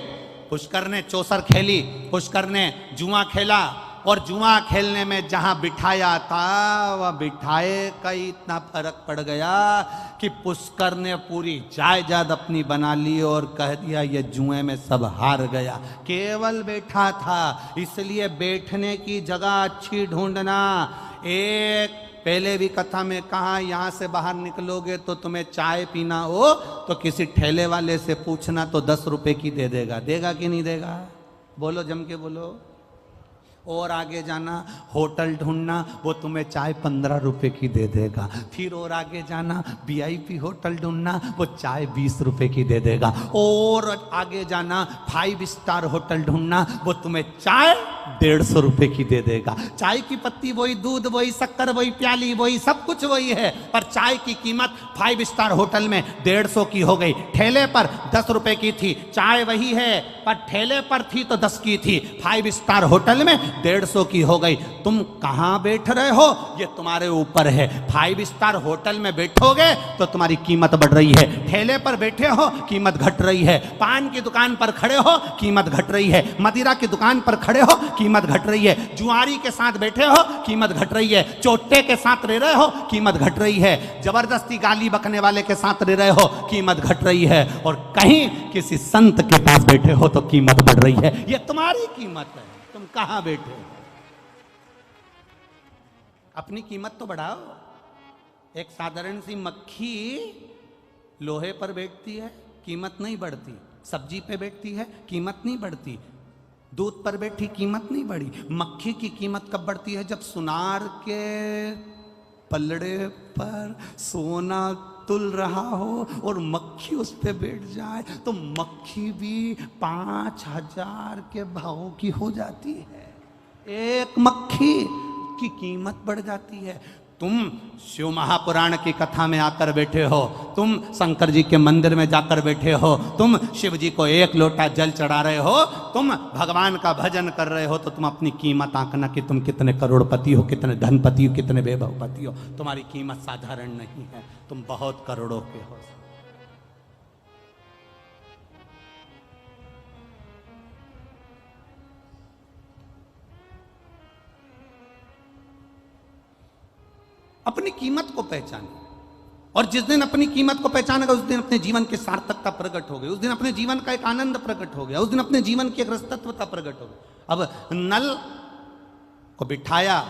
पुष्कर ने चौसर खेली, पुष्कर ने जुआ खेला, और जुआ खेलने में जहां बिठाया था वह बिठाए का इतना फर्क पड़ गया कि पुष्कर ने पूरी जायदाद अपनी बना ली और कह दिया ये जुए में सब हार गया। केवल बैठा था, इसलिए बैठने की जगह अच्छी ढूंढना। एक पहले भी कथा में कहा, यहां से बाहर निकलोगे तो तुम्हें चाय पीना हो तो किसी ठेले वाले से पूछना, तो 10 रुपए की दे देगा। देगा कि नहीं देगा? बोलो, जम के बोलो। और आगे जाना, होटल ढूंढना, वो तुम्हें चाय 15 रुपए की दे देगा। फिर और आगे जाना, VIP होटल ढूंढना, वो चाय 20 रुपए की दे देगा। और आगे जाना, 5 स्टार होटल ढूंढना, वो तुम्हें चाय 150 रुपए की दे देगा। चाय की पत्ती वही, दूध वही, शक्कर वही, प्याली वही, सब कुछ वही है, पर चाय की कीमत 5 स्टार होटल में 150 की हो गई। ठेले पर 10 रुपए की थी, चाय वही है, पर ठेले पर थी तो 10 की थी, 5 स्टार होटल में 150 की हो गई। तुम कहां बैठ रहे हो ये तुम्हारे ऊपर है। 5 स्टार होटल में बैठोगे तो तुम्हारी कीमत बढ़ रही है, ठेले पर बैठे हो कीमत घट रही है, पान की दुकान पर खड़े हो कीमत घट रही है, मदिरा की दुकान पर खड़े हो कीमत घट रही है, जुआरी के साथ बैठे हो कीमत घट रही है, चोटे के साथ रह रहे हो कीमत घट रही है, जबरदस्ती गाली बकने वाले के साथ रह रहे हो कीमत घट रही है, और कहीं किसी संत के पास बैठे हो तो कीमत बढ़ रही है। ये तुम्हारी कीमत है, तुम कहां बैठे हो? अपनी कीमत तो बढ़ाओ। एक साधारण सी मक्खी लोहे पर बैठती है, कीमत नहीं बढ़ती। सब्जी पे बैठती है, कीमत नहीं बढ़ती। दूध पर बैठी, कीमत नहीं बढ़ी। मक्खी की कीमत कब बढ़ती है? जब सुनार के पलड़े पर सोना तुल रहा हो और मक्खी उस पे बैठ जाए, तो मक्खी भी 5000 के भाव की हो जाती है। एक मक्खी की कीमत बढ़ जाती है। तुम शिव महापुराण की कथा में आकर बैठे हो, तुम शंकर जी के मंदिर में जाकर बैठे हो, तुम शिव जी को 1 लोटा जल चढ़ा रहे हो, तुम भगवान का भजन कर रहे हो, तो तुम अपनी कीमत आंकना कि तुम कितने करोड़पति हो, कितने धनपति हो, कितने वैभवपति हो। तुम्हारी कीमत साधारण नहीं है, तुम बहुत करोड़ों के हो। अपनी कीमत को पहचाने। और जिस दिन अपनी कीमत को पहचानेगा उस दिन अपने जीवन की सार्थकता प्रकट हो गई, उस दिन अपने जीवन का एक आनंद प्रकट हो गया, उस दिन अपने जीवन की एक रसतत्वता प्रकट हो गई। अब नल को बिठाया,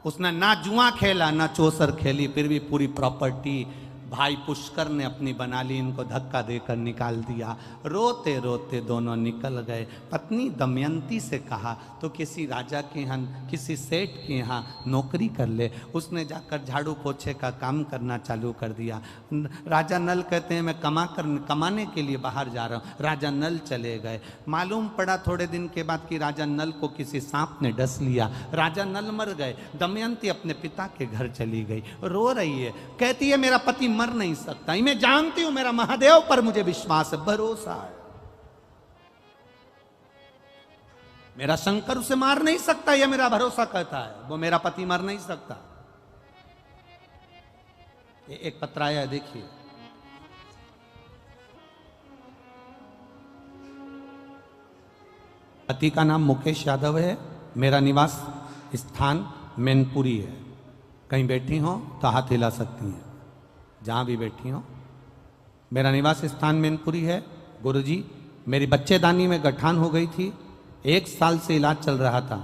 उसने ना जुआ खेला ना चौसर खेली, फिर भी पूरी प्रॉपर्टी भाई पुष्कर ने अपनी बना ली, इनको धक्का देकर निकाल दिया। रोते रोते दोनों निकल गए। पत्नी दमयंती से कहा तो किसी राजा के यहाँ, किसी सेठ के यहाँ नौकरी कर ले। उसने जाकर झाड़ू पोछे का काम करना चालू कर दिया। राजा नल कहते हैं मैं कमाने के लिए बाहर जा रहा हूँ। राजा नल चले गए। मालूम पड़ा थोड़े दिन के बाद कि राजा नल को किसी सांप ने डस लिया। राजा नल मर गए। दमयंती अपने पिता के घर चली गई, रो रही है, कहती है मेरा पति मर नहीं सकता, मैं जानती हूं मेरा महादेव पर मुझे विश्वास है, भरोसा है, मेरा शंकर उसे मार नहीं सकता, यह मेरा भरोसा कहता है, वो मेरा पति मर नहीं सकता। एक पत्र आया है, देखिए। पति का नाम मुकेश यादव है, मेरा निवास स्थान मैनपुरी है। कहीं बैठी हो तो हाथ हिला सकती हैं, जहाँ भी बैठी हो। मेरा निवास स्थान मैनपुरी है। गुरुजी, मेरी बच्चेदानी में गठान हो गई थी, 1 साल से इलाज चल रहा था।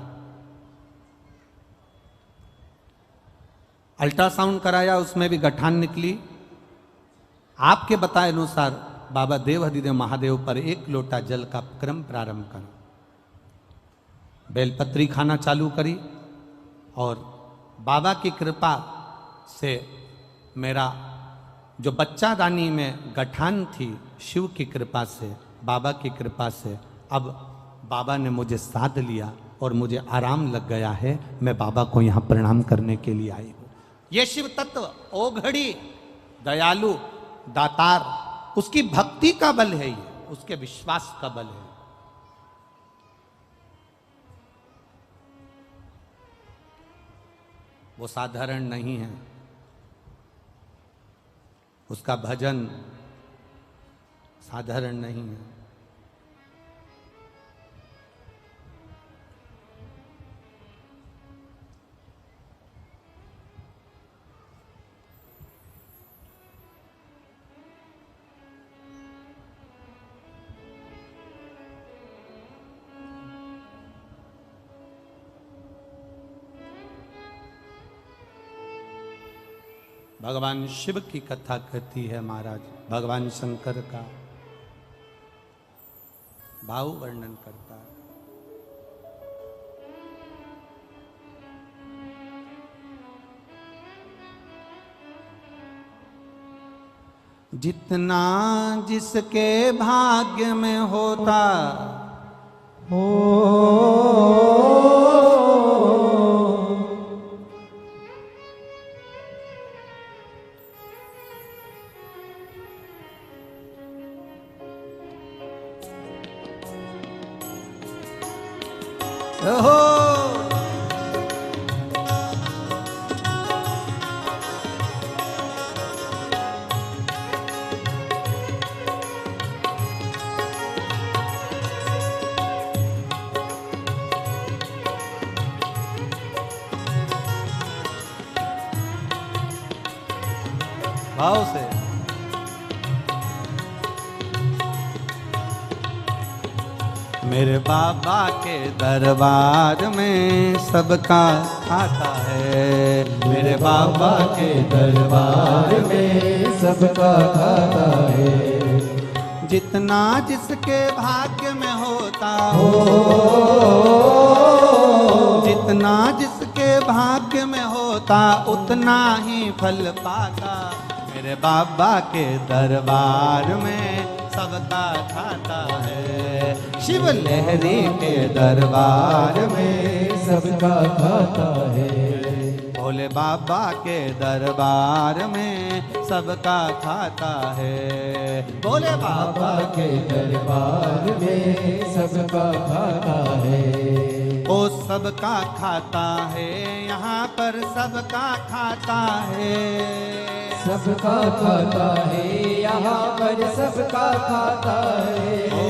अल्ट्रासाउंड कराया, उसमें भी गठान निकली। आपके बताए अनुसार बाबा देव हरिदेव महादेव पर 1 लोटा जल का क्रम प्रारंभ करो। बेलपत्री खाना चालू करी और बाबा की कृपा से मेरा जो बच्चादानी में गठान थी, शिव की कृपा से, बाबा की कृपा से, अब बाबा ने मुझे साध लिया और मुझे आराम लग गया है। मैं बाबा को यहाँ प्रणाम करने के लिए आई हूँ। ये शिव तत्व ओघड़ी, दयालु, दातार, उसकी भक्ति का बल है, ये उसके विश्वास का बल है। वो साधारण नहीं है, उसका भजन साधारण नहीं है। भगवान शिव की कथा कहती है महाराज, भगवान शंकर का भाव वर्णन करता है। जितना जिसके भाग्य में होता भाव से मेरे बाबा के दरबार में सबका खाता है। मेरे बाबा के दरबार में सबका खाता है। जितना जिसके भाग्य में होता हो, जितना जिसके भाग्य में होता उतना ही फल पाता। मेरे बाबा के दरबार में सबका खाता है। शिव लहरी के दरबार में सबका खाता है। भोले बाबा के दरबार में सबका खाता है। भोले बाबा के दरबार में सबका खाता है। ओ सबका खाता है, यहाँ पर सबका खाता है। सबका खाता है, यहाँ पर सबका खाता है। ओ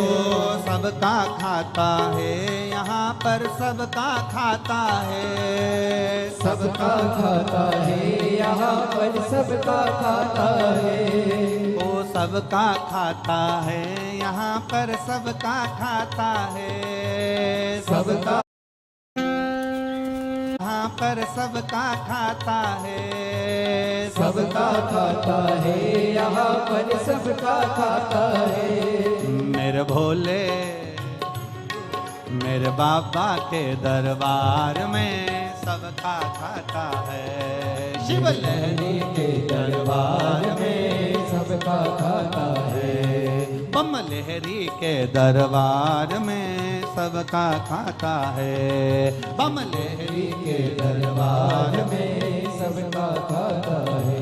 सबका खाता है, यहाँ पर सबका खाता है। सबका खाता है, यहाँ पर सबका खाता है। वो सबका खाता है, यहाँ पर सबका खाता है। सबका यहाँ पर सबका खाता है। सबका खाता है, यहाँ पर सबका खाता है। मेरे भोले मेरे बाबा के दरबार में सबका खाता है। शिव लहरी के दरबार में सबका खाता है। बम लहरी के दरबार में सबका खाता है। बम लहरी के दरबार में सबका खाता है।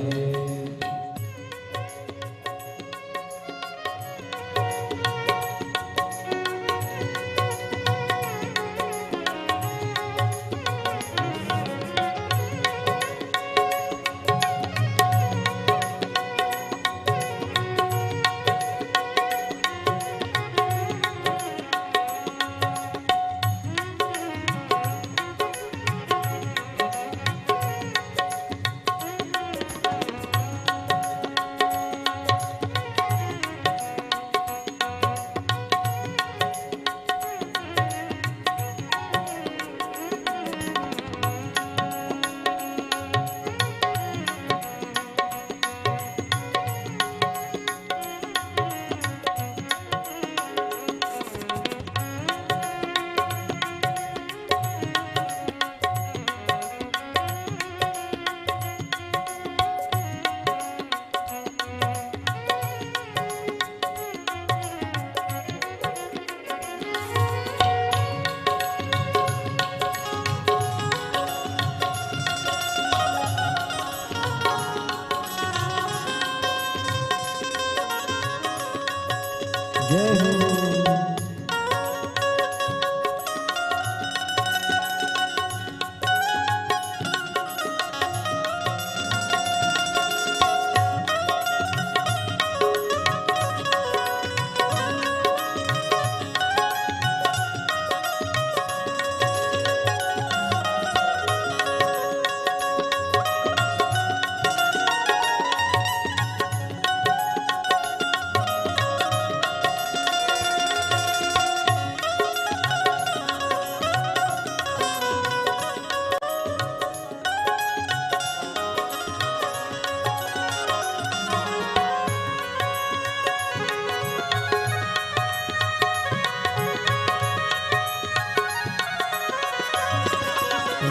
जय हो।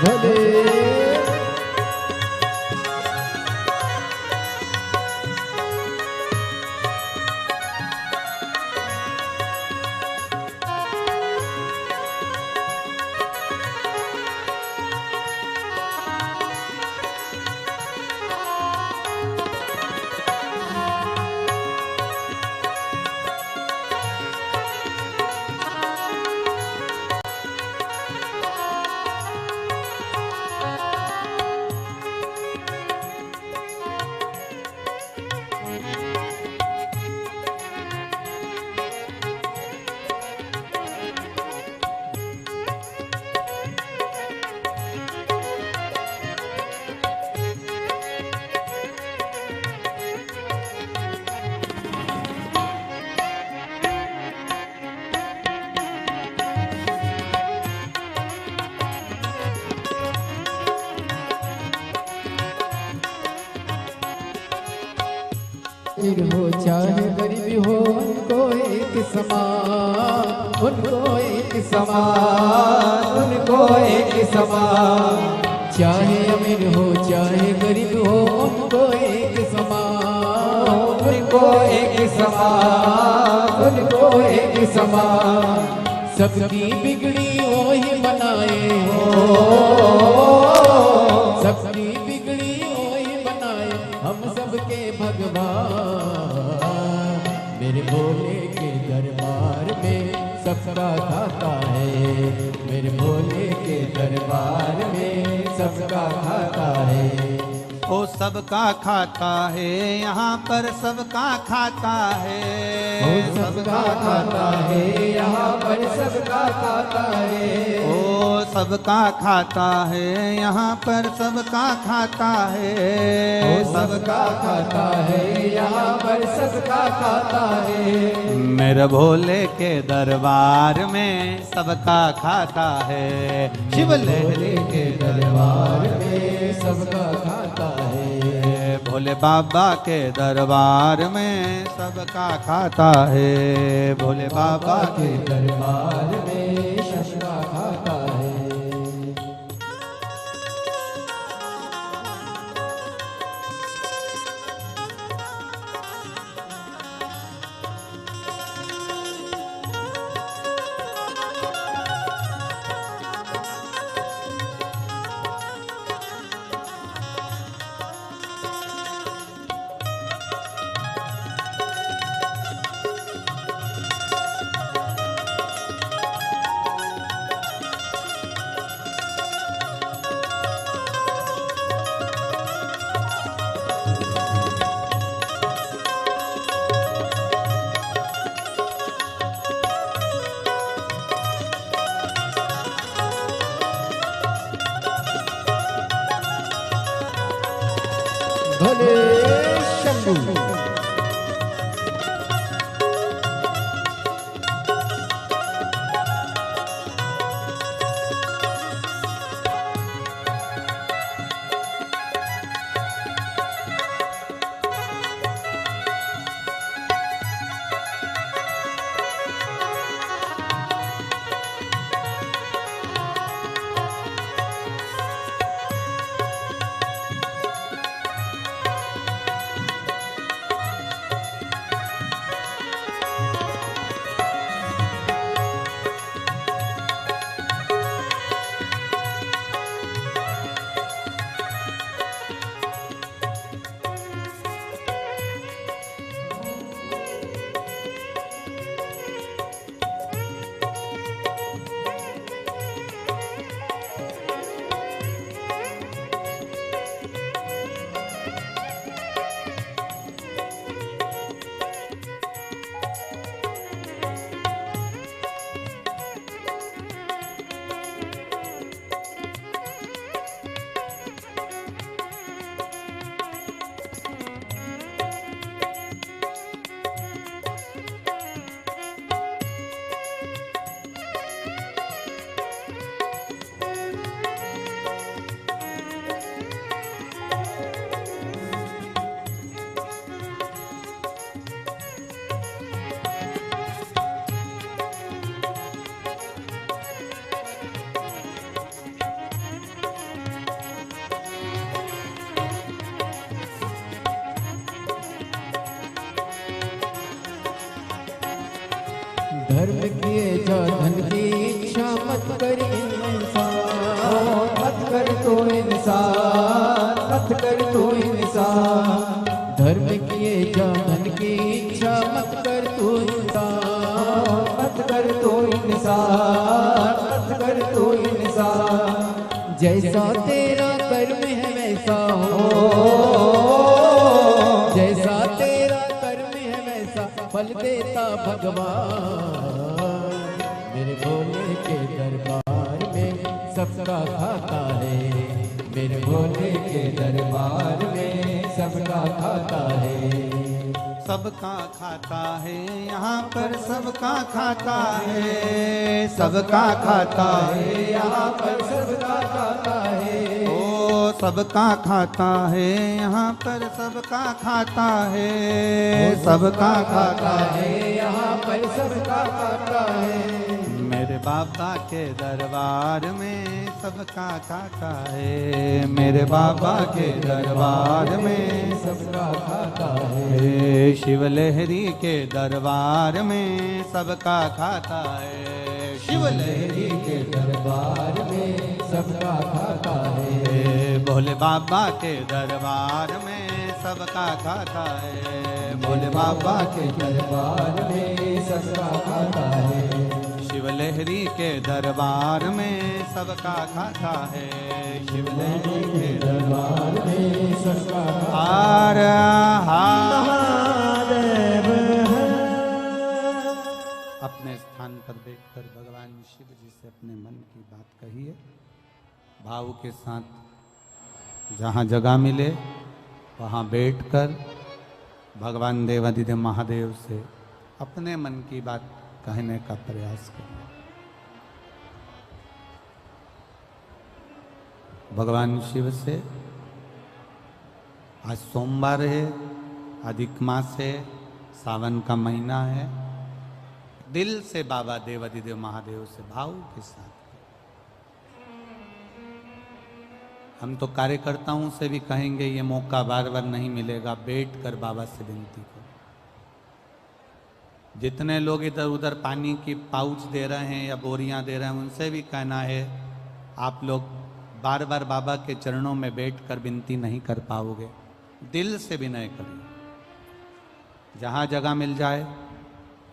भले अमीर हो चाहे गरीब हो उनको एक समान, उनको एक समान, उनको एक समान। चाहे अमीर हो चाहे गरीब हो उनको एक समान, उनको एक समान, उनको एक समान। सबकी बिगड़ी वही बनाए हो, सबकी बिगड़ी वही बनाए हम सबके भगवान। मेरे भोले के दरबार में सबका खाता है, मेरे भोले के दरबार में सबका खाता है। ओ सबका खाता है, यहाँ पर सबका खाता है। ओ सबका खाता है, यहाँ पर सबका खाता है। ओ सबका खाता है, यहाँ पर सबका खाता है, सबका खाता है, यहाँ पर सबका खाता है। मेरे भोले के दरबार में सबका खाता है, शिव लहरी के दरबार में सबका खाता है। भोले बाबा के दरबार में सबका खाता है, भोले बाबा के दरबार में सबका खाता है। भोले शंभू। धर्म किए जा धन की इच्छा मत कर इंसान, मत कर तो इंसान, मत कर तो इंसान। धर्म किए जा धन की इच्छा मत कर तो इंसान, मत कर तो इंसान, मत कर तो इंसान। जैसा तेरा कर्म है वैसा हो, जैसा तेरा कर्म है वैसा फल देता भगवान। मेरे भोले के दरबार में सबका खाता है, मेरे भोले के दरबार में सबका खाता है। सबका खाता है, यहाँ पर सबका खाता है, सबका खाता है, यहाँ पर सबका खाता है। ओ सबका खाता है, यहाँ पर सबका खाता है, सबका खाता है, यहाँ पर सबका खाता है। मेरे बाबा के दरबार में सबका खाता है, मेरे बाबा के दरबार में सबका खाता है। शिव लहरी के दरबार में सबका खाता है, शिव लहरी के दरबार में सबका खाता है। भोले बाबा के दरबार में सबका खाता है, भोले बाबा के दरबार में सबका खाता है। शिव लहरी के दरबार में सबका खाता है, शिव लहरी के दरबार में सबका हार महादेव। अपने स्थान पर बैठकर भगवान शिव जी से अपने मन की बात कहिए। भाव के साथ जहाँ जगह मिले वहाँ बैठकर भगवान देवादिदेव महादेव से अपने मन की बात कहने का प्रयास करिए। भगवान शिव से आज सोमवार है, अधिक मास है, सावन का महीना है। दिल से बाबा देवादिदेव महादेव से भाव के साथ हम तो कार्यकर्ताओं से भी कहेंगे, ये मौका बार बार नहीं मिलेगा, बैठ कर बाबा से विनती करो। जितने लोग इधर उधर पानी की पाउच दे रहे हैं या बोरियां दे रहे हैं, उनसे भी कहना है आप लोग बार बार बाबा के चरणों में बैठकर विनती नहीं कर पाओगे, दिल से विनय करिए। जहाँ जगह मिल जाए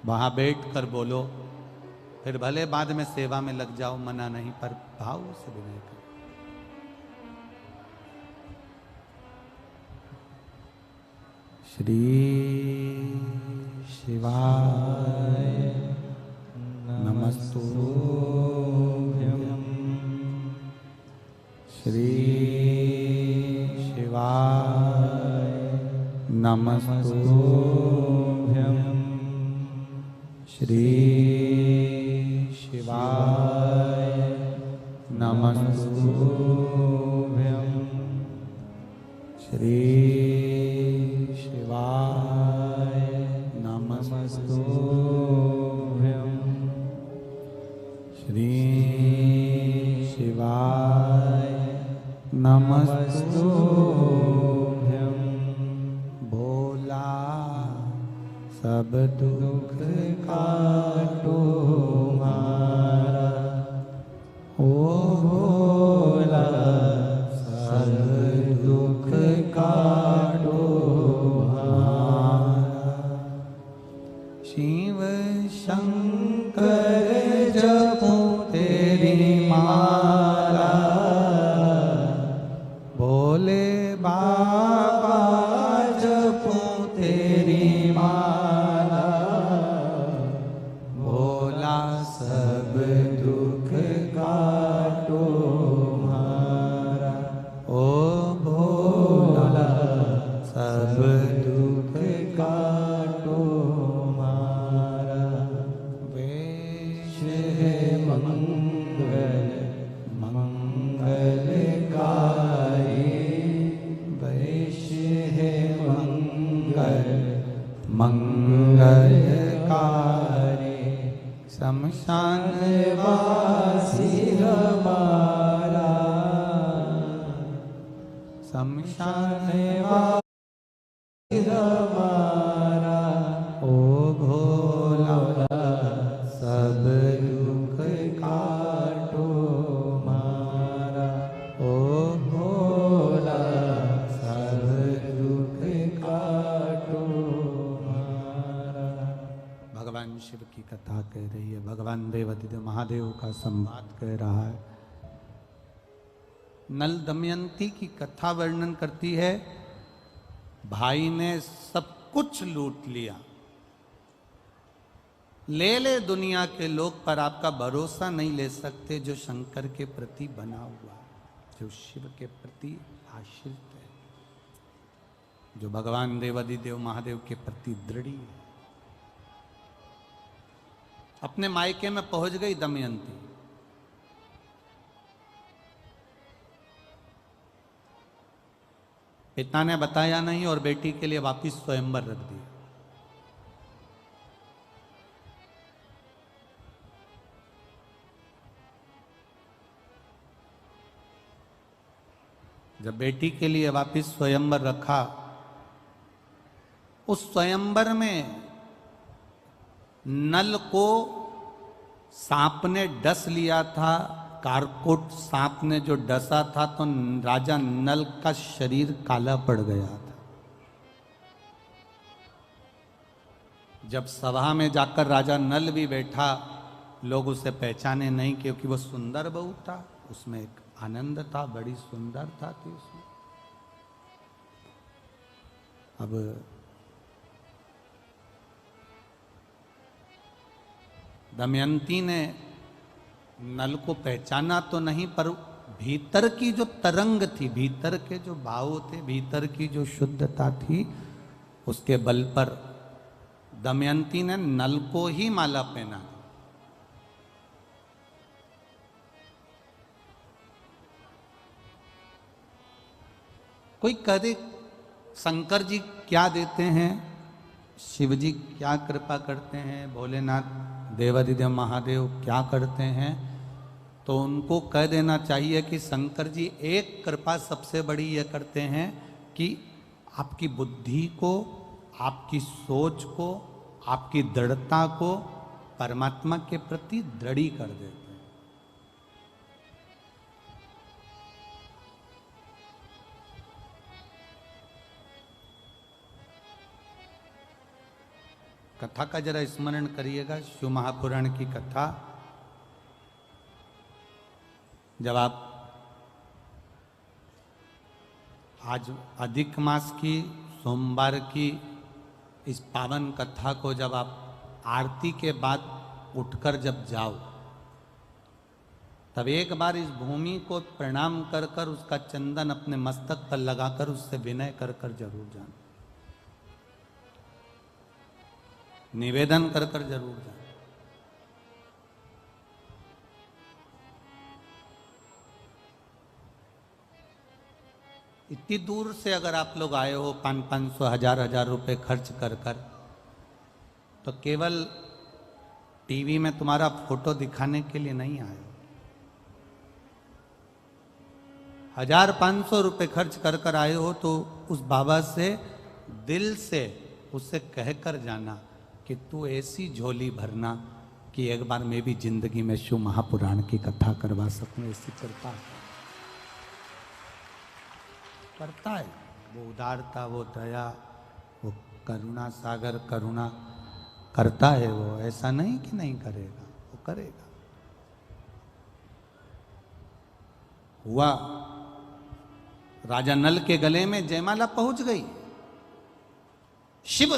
वहाँ बैठकर बोलो, फिर भले बाद में सेवा में लग जाओ, मना नहीं, पर भाव से विनय करो। श्री शिवाय नमस्तुभ्यं। श्री शिवाय नमस्तुभ्यं। श्री शिवाय नमस्तुभ्यं। श्री शिवाय नमस्तुभ्यं। श्री शिवाय नमस्तुभ्यं। भोला सब दुख काटो हमारा, ओ भोला सब दुख काटो हमारा। शिव शंकर जपो तेरी माला, भोले बाबा जपो तेरी माला। भोला सब दुख काटो हमारा, ओ भोला सब दुख काटो हमारा। वेश है मंगल मंगलकारी, वेश है मंगल मंगलकारी। शमशान वासी हमारा, शमशान वासी हमारा। ओ भोला सब दुख काटो हमारा, ओ भोला सब दुख काटो हमारा। भगवान शिव की कथा कह रही है, भगवान देवादिदेव महादेव का संवाद कह रहा है। नल दमयंती की कथा वर्णन करती है। भाई ने सब कुछ लूट लिया, ले ले दुनिया के लोग, पर आपका भरोसा नहीं ले सकते जो शंकर के प्रति बना हुआ, जो शिव के प्रति आश्रित है, जो भगवान देवादिदेव महादेव के प्रति दृढ़ है। अपने मायके में पहुंच गई दमयंती। पिता ने बताया नहीं और बेटी के लिए वापिस स्वयंवर रख दिया। जब बेटी के लिए वापिस स्वयंवर रखा, उस स्वयंवर में नल को सांप ने डस लिया था। कारकोट सांप ने जो डसा था तो राजा नल का शरीर काला पड़ गया था। जब सभा में जाकर राजा नल भी बैठा, लोग उसे पहचाने नहीं, क्योंकि वो सुंदर बहू था, उसमें एक आनंद था, बड़ी सुंदरता थी उसमें। अब दमयंती ने नल को पहचाना तो नहीं, पर भीतर की जो तरंग थी, भीतर के जो भाव थे, भीतर की जो शुद्धता थी, उसके बल पर दमयंती ने नल को ही माला पहना। कोई कहे शंकर जी क्या देते हैं, शिव जी क्या कृपा करते हैं, भोलेनाथ देवादिदेव महादेव क्या करते हैं, तो उनको कह देना चाहिए कि शंकर जी एक कृपा सबसे बड़ी ये करते हैं कि आपकी बुद्धि को, आपकी सोच को, आपकी दृढ़ता को परमात्मा के प्रति दृढ़ी कर देते हैं। कथा का जरा स्मरण करिएगा, शिव महापुराण की कथा। जब आप आज अधिक मास की सोमवार की इस पावन कथा को जब आप आरती के बाद उठकर जब जाओ, तब एक बार इस भूमि को प्रणाम कर कर उसका चंदन अपने मस्तक पर लगाकर उससे विनय कर कर जरूर जाना, निवेदन कर कर जरूर जाना। इतनी दूर से अगर आप लोग आए हो 500-500 हजार रुपए खर्च कर कर, तो केवल टीवी में तुम्हारा फोटो दिखाने के लिए नहीं आए हो। 1500 रुपए खर्च कर कर आए हो तो उस बाबा से दिल से उससे कह कर जाना कि तू ऐसी झोली भरना कि एक बार मैं भी जिंदगी में शिव महापुराण की कथा करवा सकूं। ऐसी कृपा करता है वो, उदारता, वो दया, वो करुणा सागर करुणा करता है वो। ऐसा नहीं कि नहीं करेगा, वो करेगा। हुआ राजा नल के गले में जयमाला पहुंच गई। शिव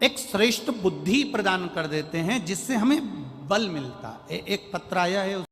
एक श्रेष्ठ बुद्धि प्रदान कर देते हैं जिससे हमें बल मिलता है। एक पत्र आया है